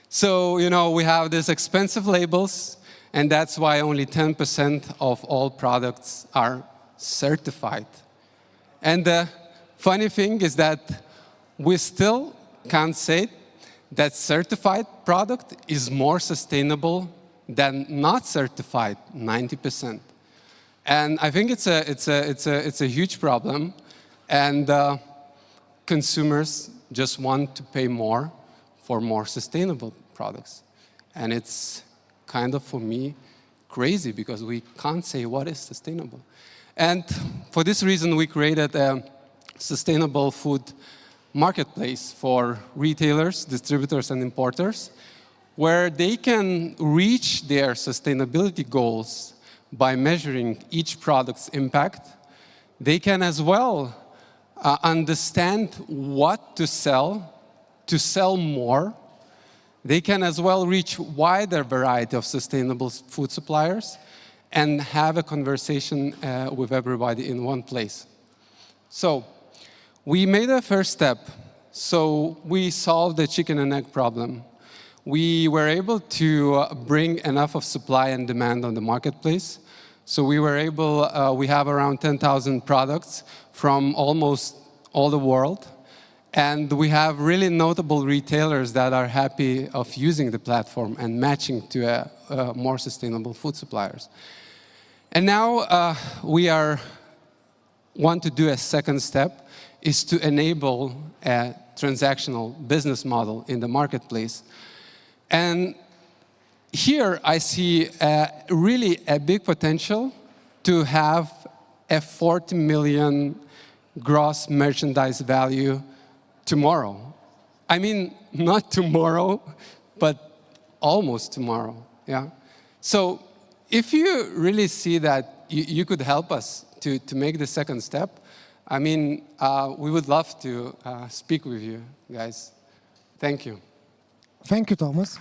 So, you know, we have these expensive labels, and that's why only 10% of all products are certified. And the funny thing is that we still can't say that certified product is more sustainable than not certified 90%. And I think it's a huge problem, and consumers just want to pay more for more sustainable products. And it's kind of, for me, crazy because we can't say what is sustainable. And for this reason, we created a sustainable food marketplace for retailers, distributors, and importers, where they can reach their sustainability goals by measuring each product's impact. They can as well understand what to sell more. They can as well reach wider variety of sustainable food suppliers and have a conversation with everybody in one place. So we made a first step. So we solved the chicken and egg problem. We were able to bring enough of supply and demand on the marketplace. So we were able, we have around 10,000 products from almost all the world. And we have really notable retailers that are happy of using the platform and matching to more sustainable food suppliers. And now we want to do a second step, is to enable a transactional business model in the marketplace. And here I see really a big potential to have a 40 million gross merchandise value tomorrow. I mean, not tomorrow, but almost tomorrow, yeah? So if you really see that you could help us to make the second step, I mean, we would love to speak with you guys. Thank you. Thank you, Thomas.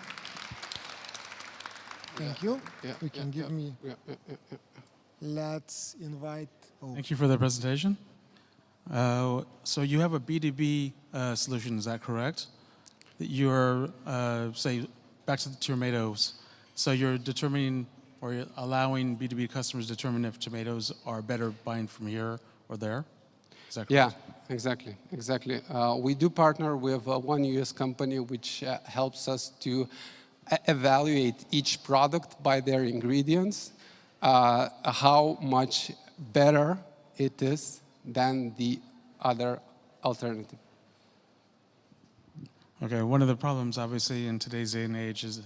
Thank you. You can give me. Let's invite. Thank you for the presentation. So you have a B2B solution, is that correct? That you're, say, back to the tomatoes. So you're determining or you're allowing B2B customers to determine if tomatoes are better buying from here or there? Is that correct? Yeah, exactly. We do partner with one US company which helps us to evaluate each product by their ingredients, how much better it is than the other alternative. Okay, one of the problems obviously in today's day and age is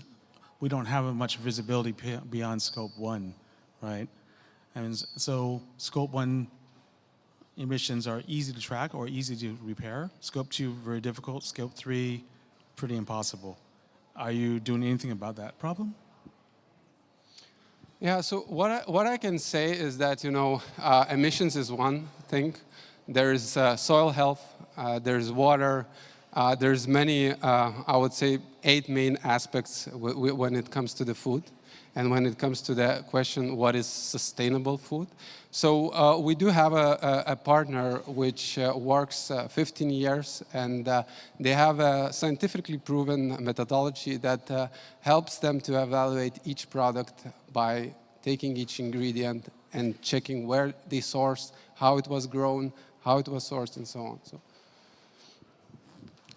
we don't have much visibility beyond scope 1, right? And so scope 1 emissions are easy to track or easy to repair. Scope 2, very difficult. Scope 3, pretty impossible. Are you doing anything about that problem? Yeah, so what I can say is that, emissions is one thing. There's soil health, there's water, there's many, I would say, 8 main aspects when it comes to the food. And when it comes to the question, what is sustainable food? So we do have a partner which works 15 years, and they have a scientifically proven methodology that helps them to evaluate each product by taking each ingredient and checking where they sourced, how it was grown, how it was sourced, and so on. So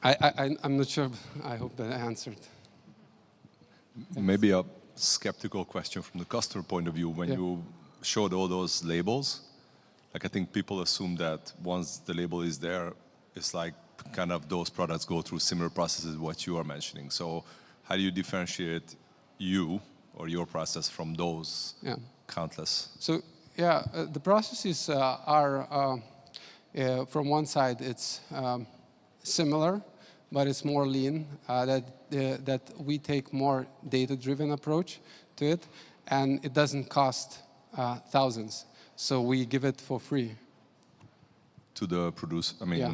I'm not sure. I hope that I answered. Maybe a skeptical question from the customer point of view. When you showed all those labels, like I think people assume that once the label is there, it's like kind of those products go through similar processes what you are mentioning. So how do you differentiate you or your process from those countless? So the processes are from one side it's similar, but it's more lean, that we take more data-driven approach to it, and it doesn't cost thousands. So we give it for free. To the producer, I mean... Yeah,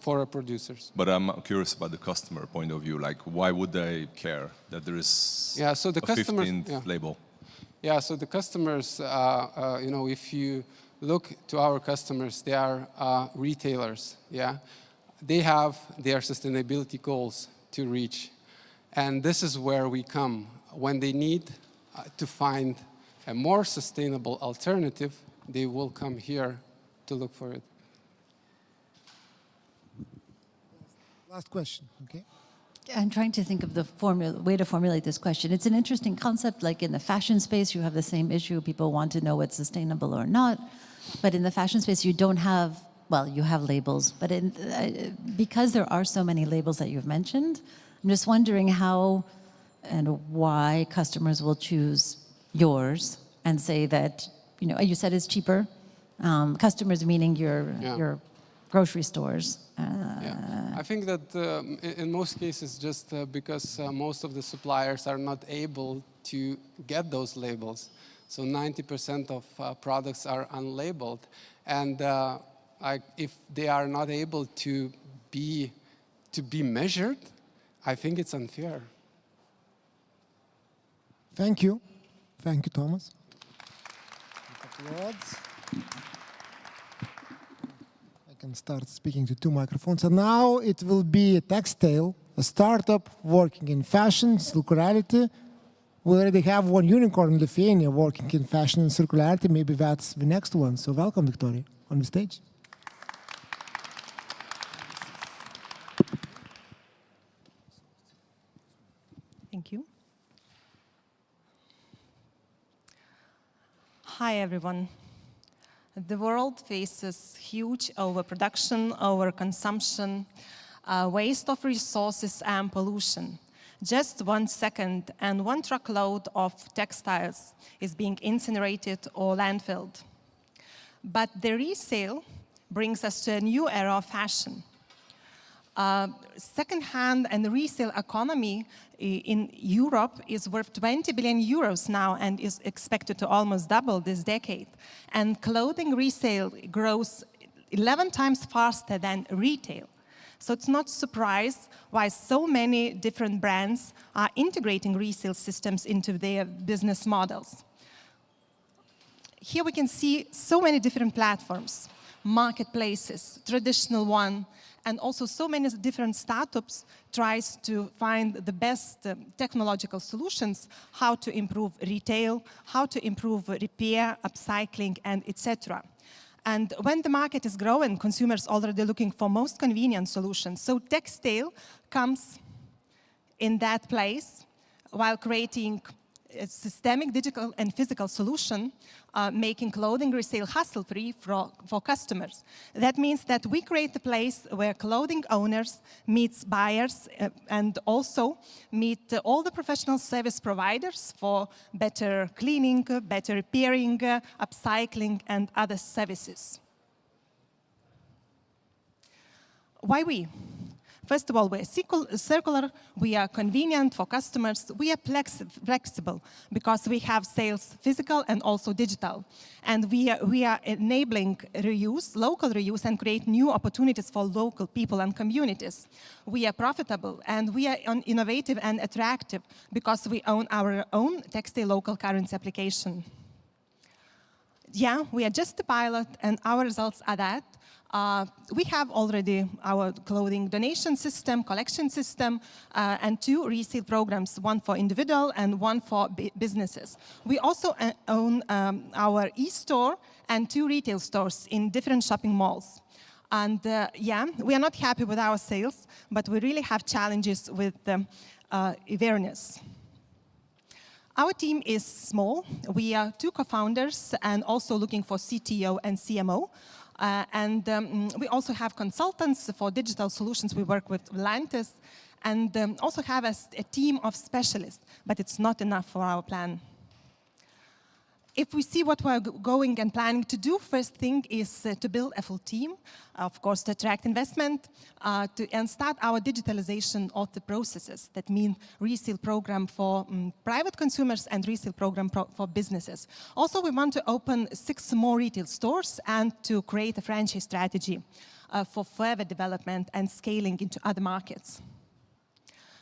for our producers. But I'm curious about the customer point of view. Like, why would they care that there is a 15th label? Yeah, so the customers, if you look to our customers, they are retailers, They have their sustainability goals to reach. And this is where we come. When they need to find a more sustainable alternative, they will come here to look for it. Last question, okay? I'm trying to think of the way to formulate this question. It's an interesting concept. Like in the fashion space, you have the same issue. People want to know what's sustainable or not. But in the fashion space, you don't have, well, you have labels. But because there are so many labels that you've mentioned, I'm just wondering how and why customers will choose yours and say that, you said it's cheaper. Customers meaning your grocery stores. I think that in most cases, just because most of the suppliers are not able to get those labels. So 90% of products are unlabeled. And if they are not able to be measured, I think it's unfair. Thank you. Thank you, Thomas. Applause. I can start speaking to 2 microphones. And now it will be Textile, a startup working in fashion, circularity. We already have 1 unicorn in Lithuania working in fashion and circularity. Maybe that's the next one. So welcome, Victoria, on the stage. Thank you. Hi, everyone. The world faces huge overproduction, overconsumption, waste of resources and pollution. Just 1 second and 1 truckload of textiles is being incinerated or landfilled. But the resale brings us to a new era of fashion. Second-hand and resale economy in Europe is worth 20 billion euros now and is expected to almost double this decade. And clothing resale grows 11 times faster than retail. So it's not a surprise why so many different brands are integrating resale systems into their business models. Here we can see so many different platforms, marketplaces, traditional one, and also so many different startups tries to find the best technological solutions, how to improve retail, how to improve repair, upcycling, and etc. And when the market is growing, consumers already looking for most convenient solutions. So Textile comes in that place while creating a systemic digital and physical solution, making clothing resale hassle-free for customers. That means that we create a place where clothing owners meet buyers and also meet all the professional service providers for better cleaning, better repairing, upcycling, and other services. Why we? First of all, we're circular, we are convenient for customers, we are flexible because we have sales physical and also digital. And we are enabling reuse, local reuse, and create new opportunities for local people and communities. We are profitable and we are innovative and attractive because we own our own textile local currency application. Yeah, we are just a pilot and our results are that. We have already our clothing donation system, collection system, and 2 resale programs, one for individual and one for businesses. We also own our e-store and 2 retail stores in different shopping malls. And yeah, we are not happy with our sales, but we really have challenges with awareness. Our team is small. We are 2 co-founders and also looking for CTO and CMO. We also have consultants for digital solutions. We work with Lantis and also have a team of specialists, but it's not enough for our plan. If we see what we're going and planning to do, first thing is to build a full team, of course, to attract investment, and start our digitalization of the processes. That means resale program for private consumers and resale program for businesses. Also, we want to open 6 more retail stores and to create a franchise strategy for further development and scaling into other markets.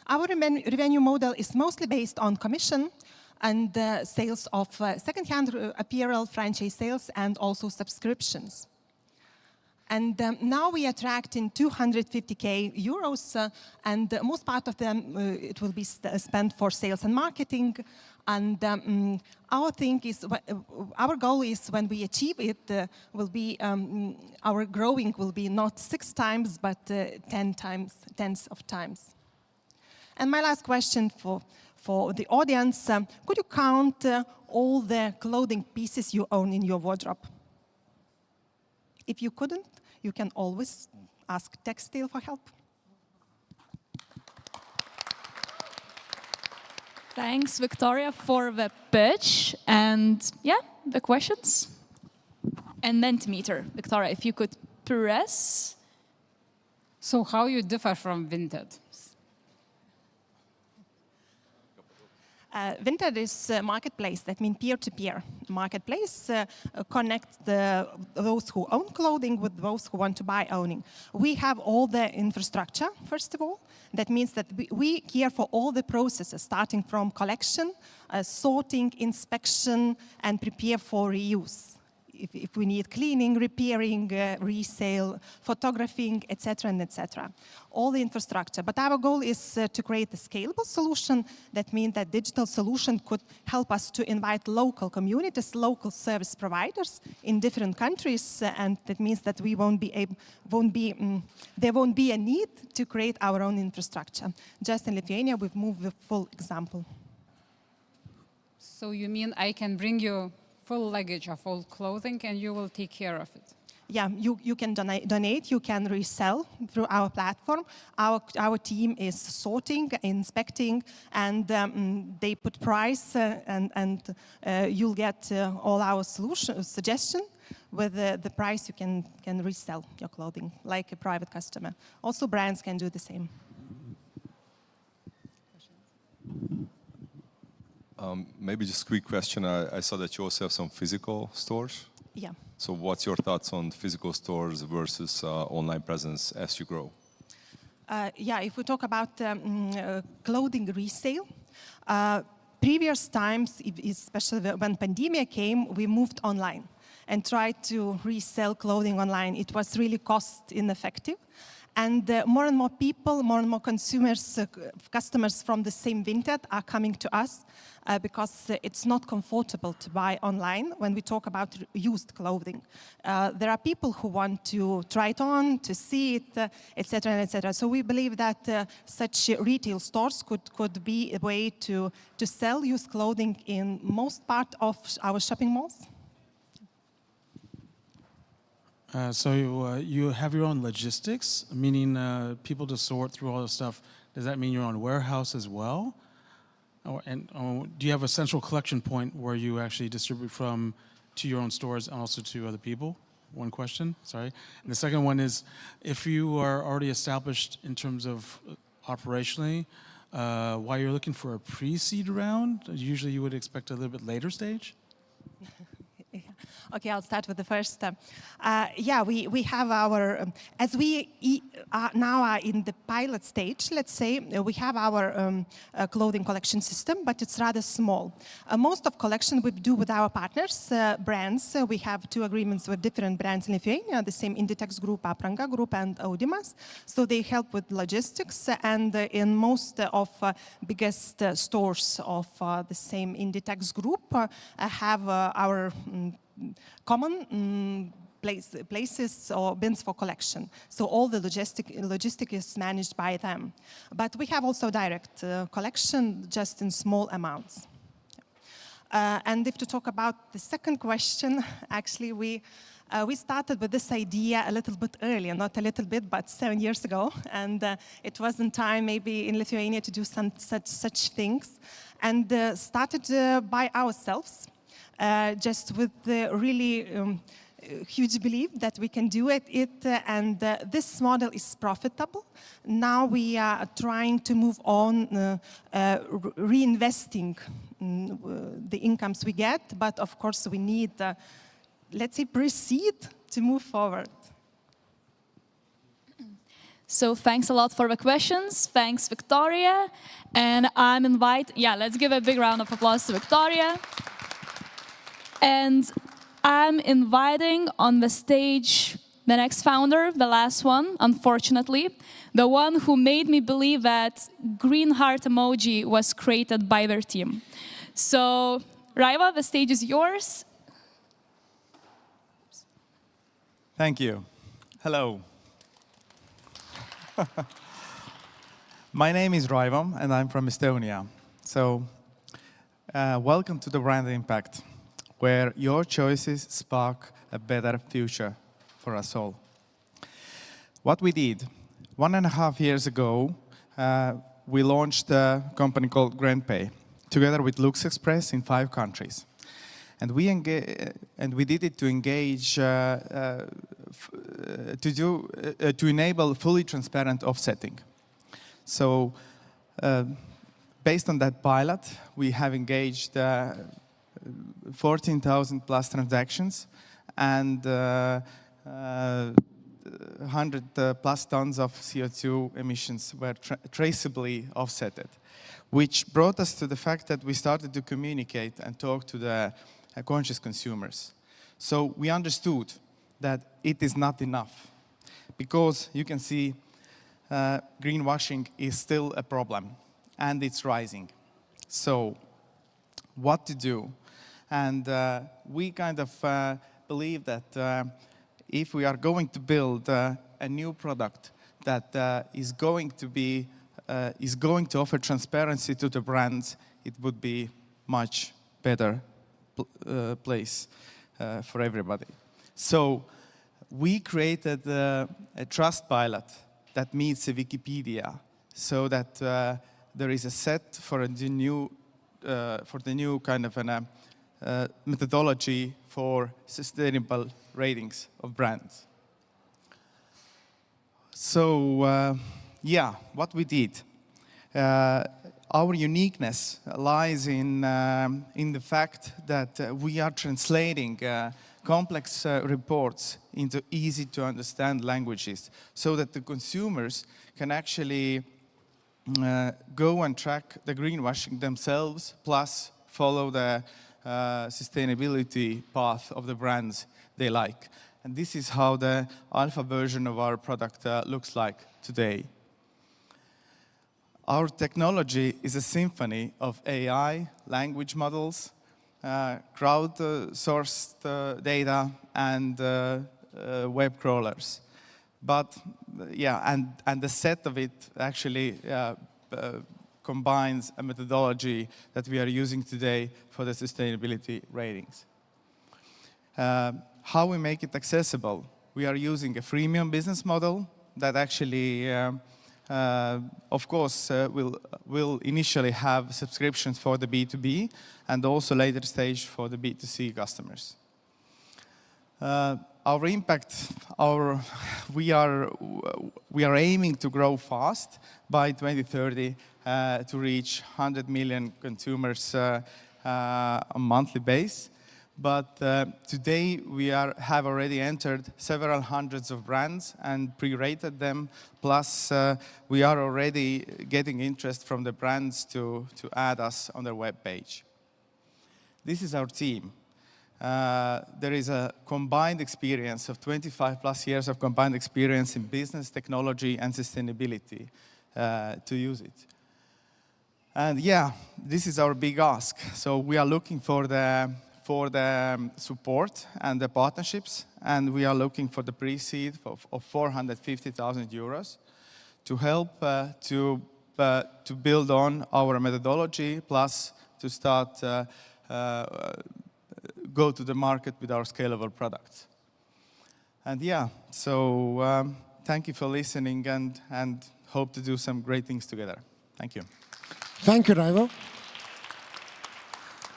Our revenue model is mostly based on commission and sales of second-hand apparel, franchise sales, and also subscriptions. And now we are attracting 250,000 euros, and most part of them it will be spent for sales and marketing. And our goal is when we achieve it, will be our growing will be not 6 times, but 10s of times. And my last question for the audience, could you count all the clothing pieces you own in your wardrobe? If you couldn't, you can always ask Textile for help. Thanks, Victoria, for the pitch. And yeah, the questions. And then Mentimeter. Victoria, if you could press. So how you differ from Vinted? Vinted is a marketplace, that means peer-to-peer. Marketplace connects those who own clothing with those who want to buy owning. We have all the infrastructure, first of all. That means that we care for all the processes, starting from collection, sorting, inspection, and prepare for reuse. If we need cleaning, repairing, resale, photographing, etc., and etc. All the infrastructure. But our goal is to create a scalable solution. That means that digital solution could help us to invite local communities, local service providers in different countries, and that means that we there won't be a need to create our own infrastructure. Just in Lithuania, we've moved the full example. So you mean I can bring you full luggage of old clothing and you will take care of it? Yeah, you can donate, you can resell through our platform. Our team is sorting, inspecting, and they put price and you'll get all our suggestion. With the price you can resell your clothing like a private customer. Also brands can do the same. Maybe just a quick question. I saw that you also have some physical stores. Yeah. So what's your thoughts on physical stores versus online presence as you grow? Yeah, if we talk about clothing resale, previous times, especially when pandemic came, we moved online and tried to resell clothing online. It was really cost ineffective. And more and more people, more and more consumers, customers from the same Vinted are coming to us because it's not comfortable to buy online when we talk about used clothing. There are people who want to try it on, to see it, etc., etc. So we believe that such retail stores could be a way to sell used clothing in most part of our shopping malls. So you have your own logistics, meaning people to sort through all this stuff. Does that mean your own warehouse as well? Do you have a central collection point where you actually distribute from to your own stores and also to other people? one question, sorry. And the second one is, if you are already established in terms of operationally, why you're looking for a pre-seed round? Usually you would expect a little bit later stage? Okay, I'll start with the first. Yeah, we have our, as we now are in the pilot stage, let's say, we have our clothing collection system, but it's rather small. Most of collection we do with our partners, brands. We have 2 agreements with different brands in Lithuania, the same Inditex Group, Apranga Group, and Audimas. So they help with logistics, and in most of biggest stores of the same Inditex Group have our common places or bins for collection. So all the logistic is managed by them. But we have also direct collection, just in small amounts. And if to talk about the second question, actually we started with this idea a little bit earlier, not a little bit, but 7 years ago. And it wasn't time maybe in Lithuania to do some such things. And started by ourselves. Just with the really huge belief that we can do it, and this model is profitable. Now we are trying to move on, reinvesting the incomes we get, but of course we need, let's say, proceed to move forward. So thanks a lot for the questions. Thanks, Victoria. And I'm let's give a big round of applause to Victoria. And I'm inviting on the stage the next founder, the last one, unfortunately, the one who made me believe that green heart emoji was created by their team. So, Raiva, the stage is yours. Thank you. Hello. My name is Raiva, and I'm from Estonia. So, welcome to the Brand Impact, where your choices spark a better future for us all. What we did, 1.5 years ago, we launched a company called GreenTech, together with Lux Express in 5 countries. And we did it to engage, to enable fully transparent offsetting. So, based on that pilot, we have engaged 14,000 plus transactions and 100 plus tons of CO2 emissions were traceably offsetted, which brought us to the fact that we started to communicate and talk to the conscious consumers. So we understood that it is not enough, because you can see greenwashing is still a problem and it's rising. So what to do? And we kind of believe that if we are going to build a new product that is going to offer transparency to the brands, it would be much better place for everybody. So we created a trust pilot that meets a Wikipedia, so that there is a set for the new kind of an methodology for sustainable ratings of brands. So, yeah, what we did. Our uniqueness lies in the fact that we are translating complex reports into easy-to-understand languages, so that the consumers can actually go and track the greenwashing themselves, plus follow the sustainability path of the brands they like. And this is how the alpha version of our product looks like today. Our technology is a symphony of AI, language models, crowd-sourced data, and web crawlers. But yeah, and the set of it actually combines a methodology that we are using today for the sustainability ratings. How we make it accessible? We are using a freemium business model that actually, of course, will initially have subscriptions for the B2B and also later stage for the B2C customers. our impact, we are aiming to grow fast by 2030 to reach 100 million consumers on a monthly base. But today we have already entered several hundreds of brands and pre-rated them. Plus, we are already getting interest from the brands to add us on their web page. This is our team. There is a combined experience of 25 plus years of combined experience in business, technology, and sustainability to use it. And yeah, this is our big ask. So we are looking for the support and the partnerships, and we are looking for the pre-seed of 450,000 euros to help to build on our methodology, plus to start go to the market with our scalable products. And yeah, so thank you for listening, and hope to do some great things together. Thank you. Thank you, Raivo.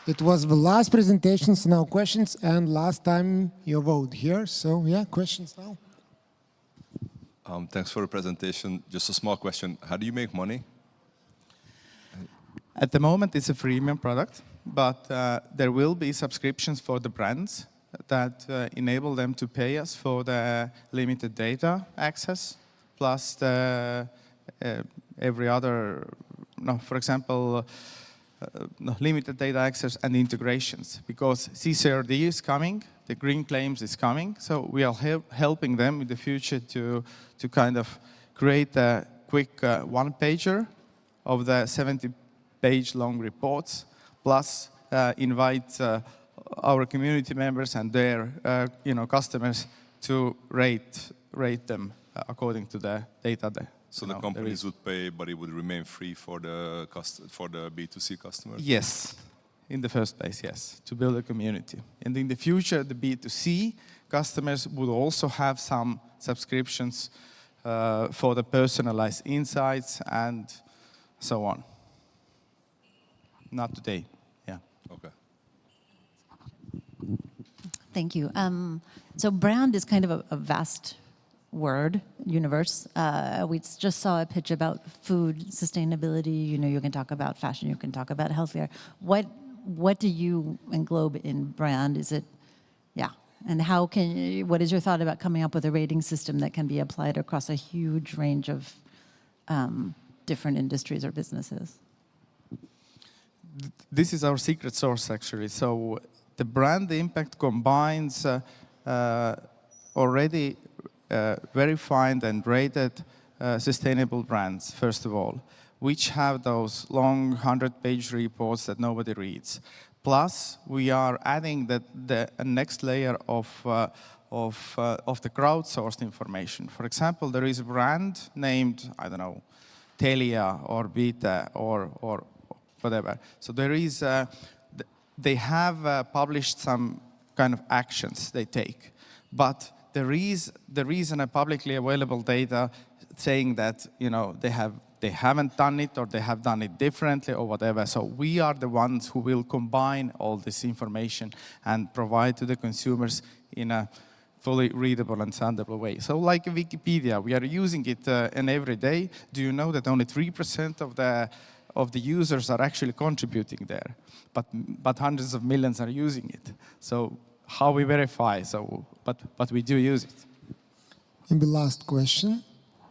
It was the last presentation, so now questions, and last time you vote here. So yeah, questions now. Thanks for the presentation. Just a small question. How do you make money? At the moment, it's a freemium product, but there will be subscriptions for the brands that enable them to pay us for the limited data access, plus the every other, for example, limited data access and integrations, because CCRD is coming, the green claims is coming, so we are helping them in the future to kind of create a quick one-pager of the 70-page long reports, plus invite our community members and their customers to rate them according to the data there. So the companies would pay, but it would remain free for the B2C customers? Yes, in the first place, yes, to build a community. And in the future, the B2C customers would also have some subscriptions for the personalized insights and so on. Not today, yeah. Okay. Thank you. So brand is kind of a vast word, universe. We just saw a pitch about food sustainability. You can talk about fashion, you can talk about healthcare. What do you englobe in brand? Is it, and what is your thought about coming up with a rating system that can be applied across a huge range of different industries or businesses? This is our secret source, actually. So the brand impact combines already verified and rated sustainable brands, first of all, which have those long 100-page reports that nobody reads. Plus, we are adding the next layer of the crowdsourced information. For example, there is a brand named, I don't know, Telia or Vita or whatever. So there is, they have published some kind of actions they take, but there is a publicly available data saying that they haven't done it or they have done it differently or whatever. So we are the ones who will combine all this information and provide to the consumers in a fully readable and understandable way. So like Wikipedia, we are using it every day. Do you know that only 3% of the users are actually contributing there, but hundreds of millions are using it? So how we verify? So, but we do use it. And the last question.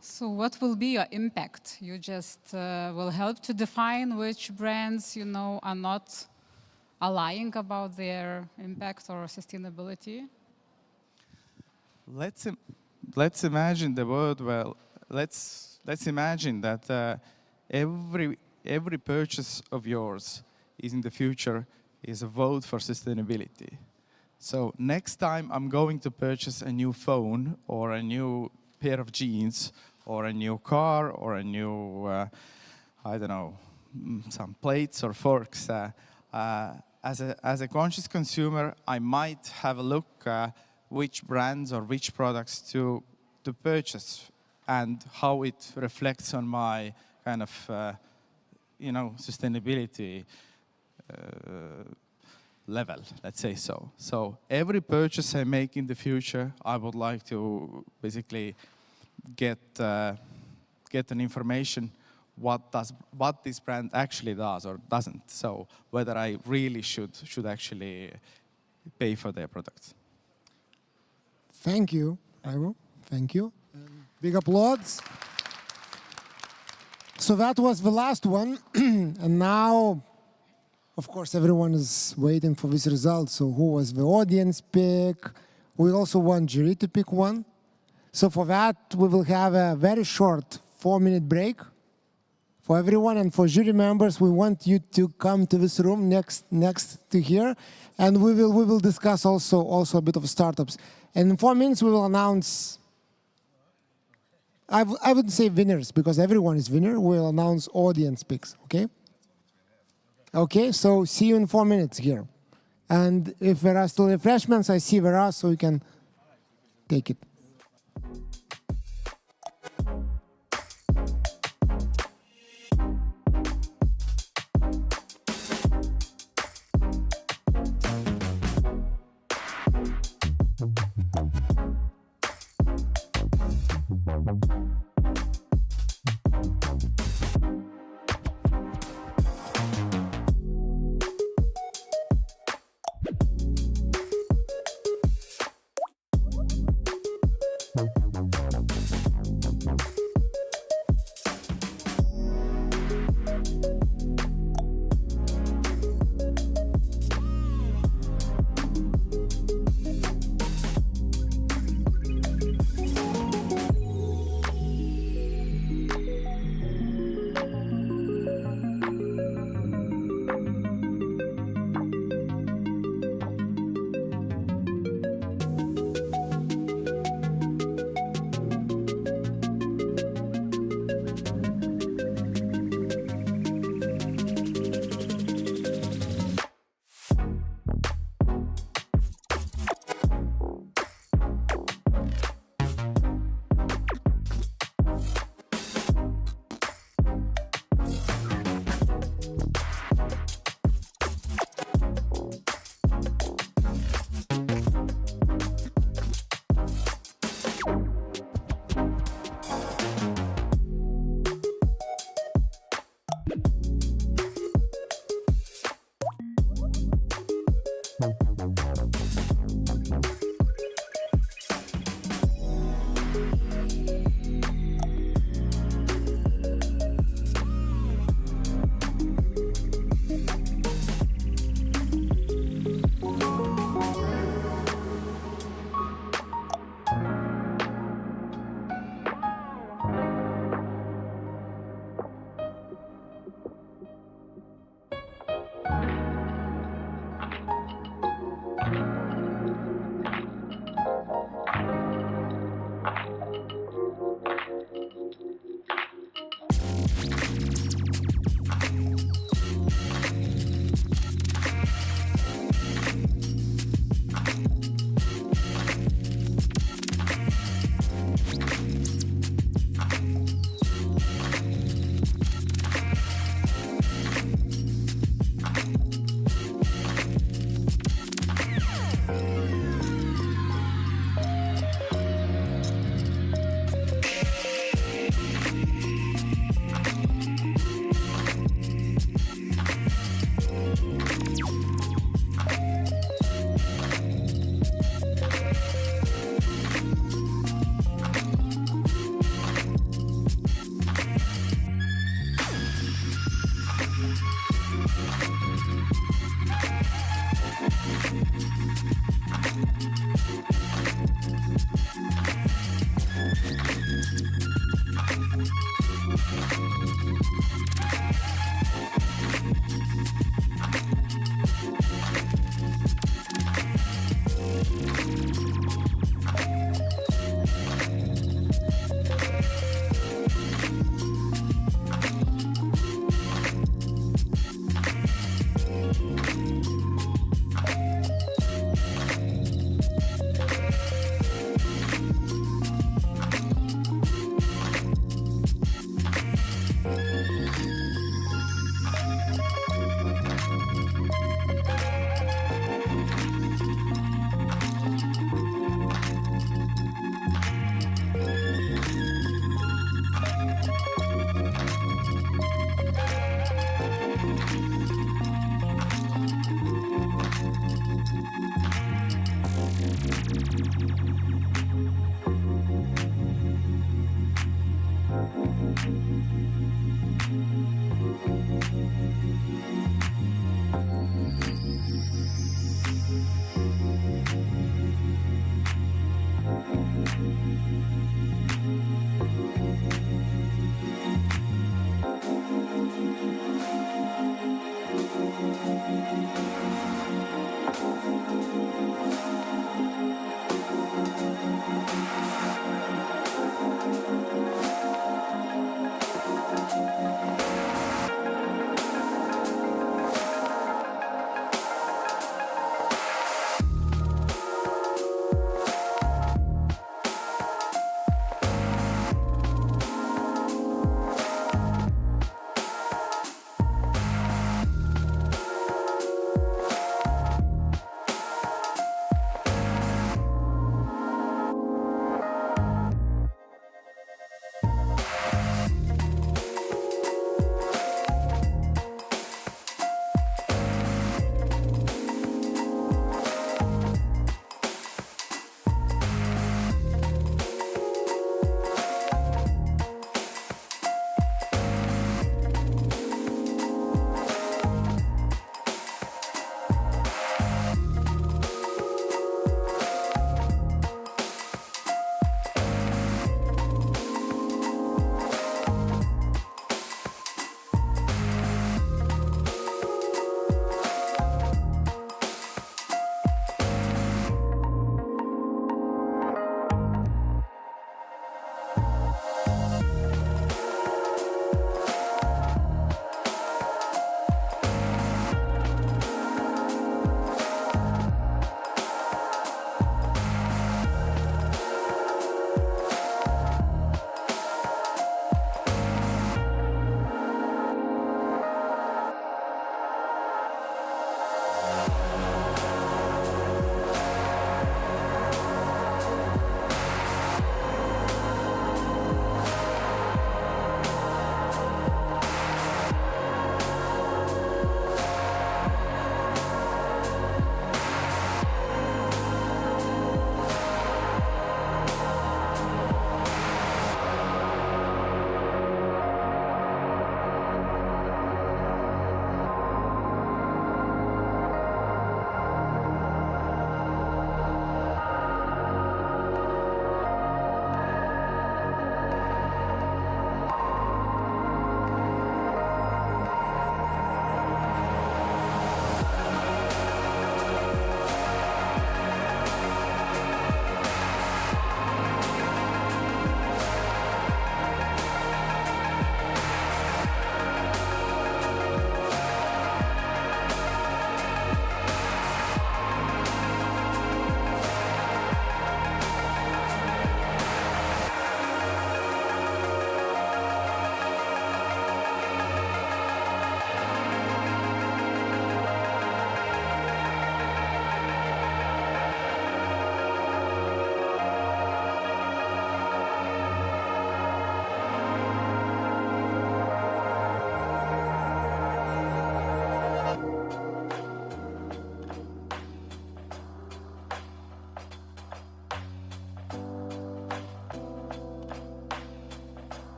So what will be your impact? You just will help to define which brands, are not lying about their impact or sustainability? Let's imagine the world. Well, let's imagine that every purchase of yours is in the future is a vote for sustainability. So next time I'm going to purchase a new phone or a new pair of jeans or a new car or a new, I don't know, some plates or forks, as a conscious consumer, I might have a look which brands or which products to purchase and how it reflects on my kind of, sustainability level, let's say so. So every purchase I make in the future, I would like to basically get an information what this brand actually does or doesn't. So whether I really should actually pay for their products. Thank you, Ivo. Thank you. Big applause. So that was the last one. And now, of course, everyone is waiting for this result. So who was the audience pick? We also want jury to pick one. So for that, we will have a very short 4-minute break for everyone. And for jury members, we want you to come to this room next to here. And we will discuss also a bit of startups. And in 4 minutes, we will announce, I wouldn't say winners, because everyone is winner. We'll announce audience picks, okay? Okay, so see you in 4 minutes here. And if there are still refreshments, I see there are, so you can take it.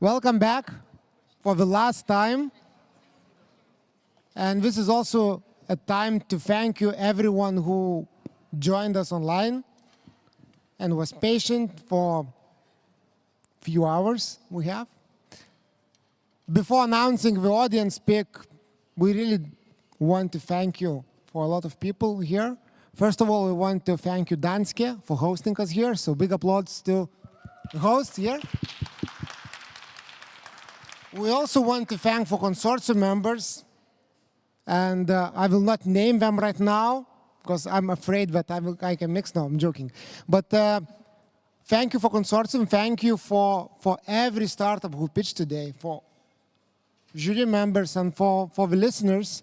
Welcome back for the last time. And this is also a time to thank you, everyone who joined us online and was patient for a few hours we have. Before announcing the audience pick, we really want to thank you for a lot of people here. First of all, we want to thank you, Danske, for hosting us here. So big applause to the host here. We also want to thank for consortium members. And I will not name them right now, because I'm afraid that I can mix. No, I'm joking. But thank you for consortium. Thank you for every startup who pitched today, for jury members and for the listeners.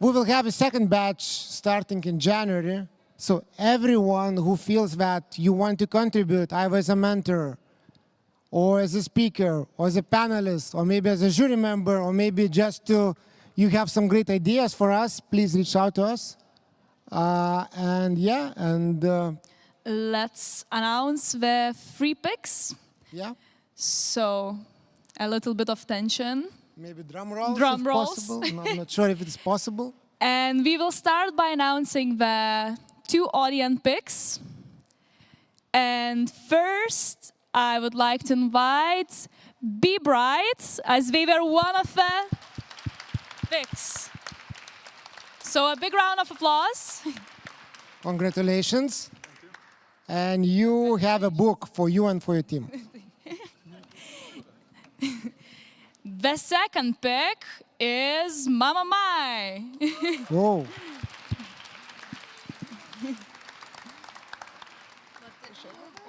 We will have a second batch starting in January. So everyone who feels that you want to contribute, either as a mentor, or as a speaker, or as a panelist, or maybe as a jury member, or maybe just to, you have some great ideas for us, please reach out to us. Let's announce the free picks. Yeah. So a little bit of tension. Maybe drum rolls, Drum if rolls. possible. No, I'm not sure if it's possible. And we will start by announcing the 2 audience picks. And first, I would like to invite Be Bright, as they were one of the picks. So a big round of applause. Congratulations. And you have a book for you and for your team. The second pick is Mama Mai. Whoa.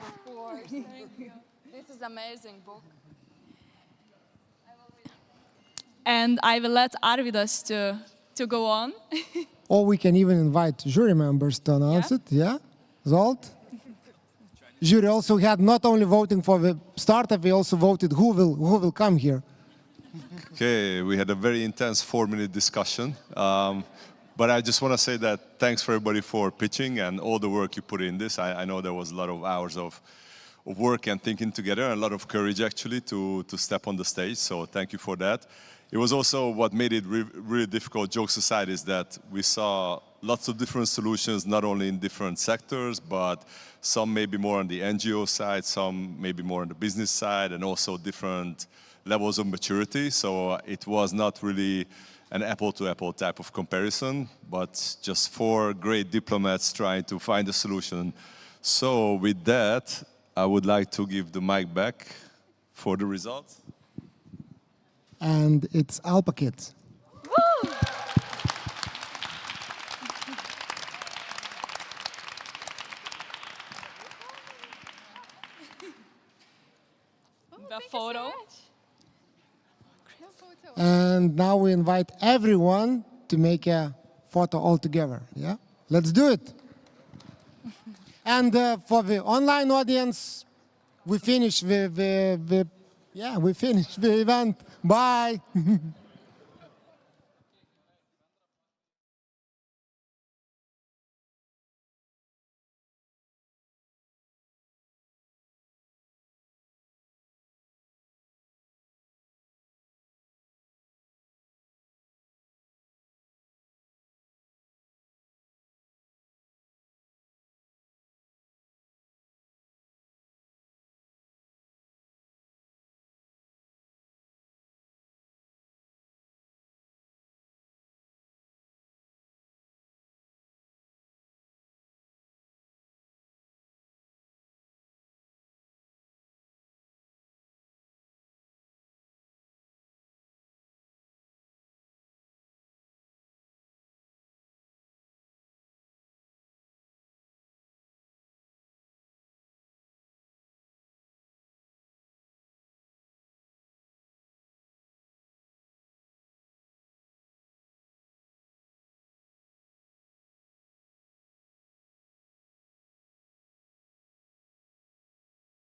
Of course, thank you. This is amazing book. And I will let Arvidas to go on. Or we can even invite jury members to announce it. Yeah? Zolt? Jury also had not only voting for the startup, we also voted who will come here. Okay, we had a very intense 4-minute discussion. But I just want to say that thanks for everybody for pitching and all the work you put in this. I know there was a lot of hours of work and thinking together, and a lot of courage actually to step on the stage. So thank you for that. It was also what made it really difficult, jokes aside, is that we saw lots of different solutions, not only in different sectors, but some maybe more on the NGO side, some maybe more on the business side, and also different levels of maturity. So it was not really an apple-to-apple type of comparison, but just 4 great diplomats trying to find a solution. So with that, I would like to give the mic back for the results. And it's Alpa Kids. Woo! The photo. And now we invite everyone to make a photo all together. Yeah? Let's do it. And for the online audience, we finished we finished the event. Bye.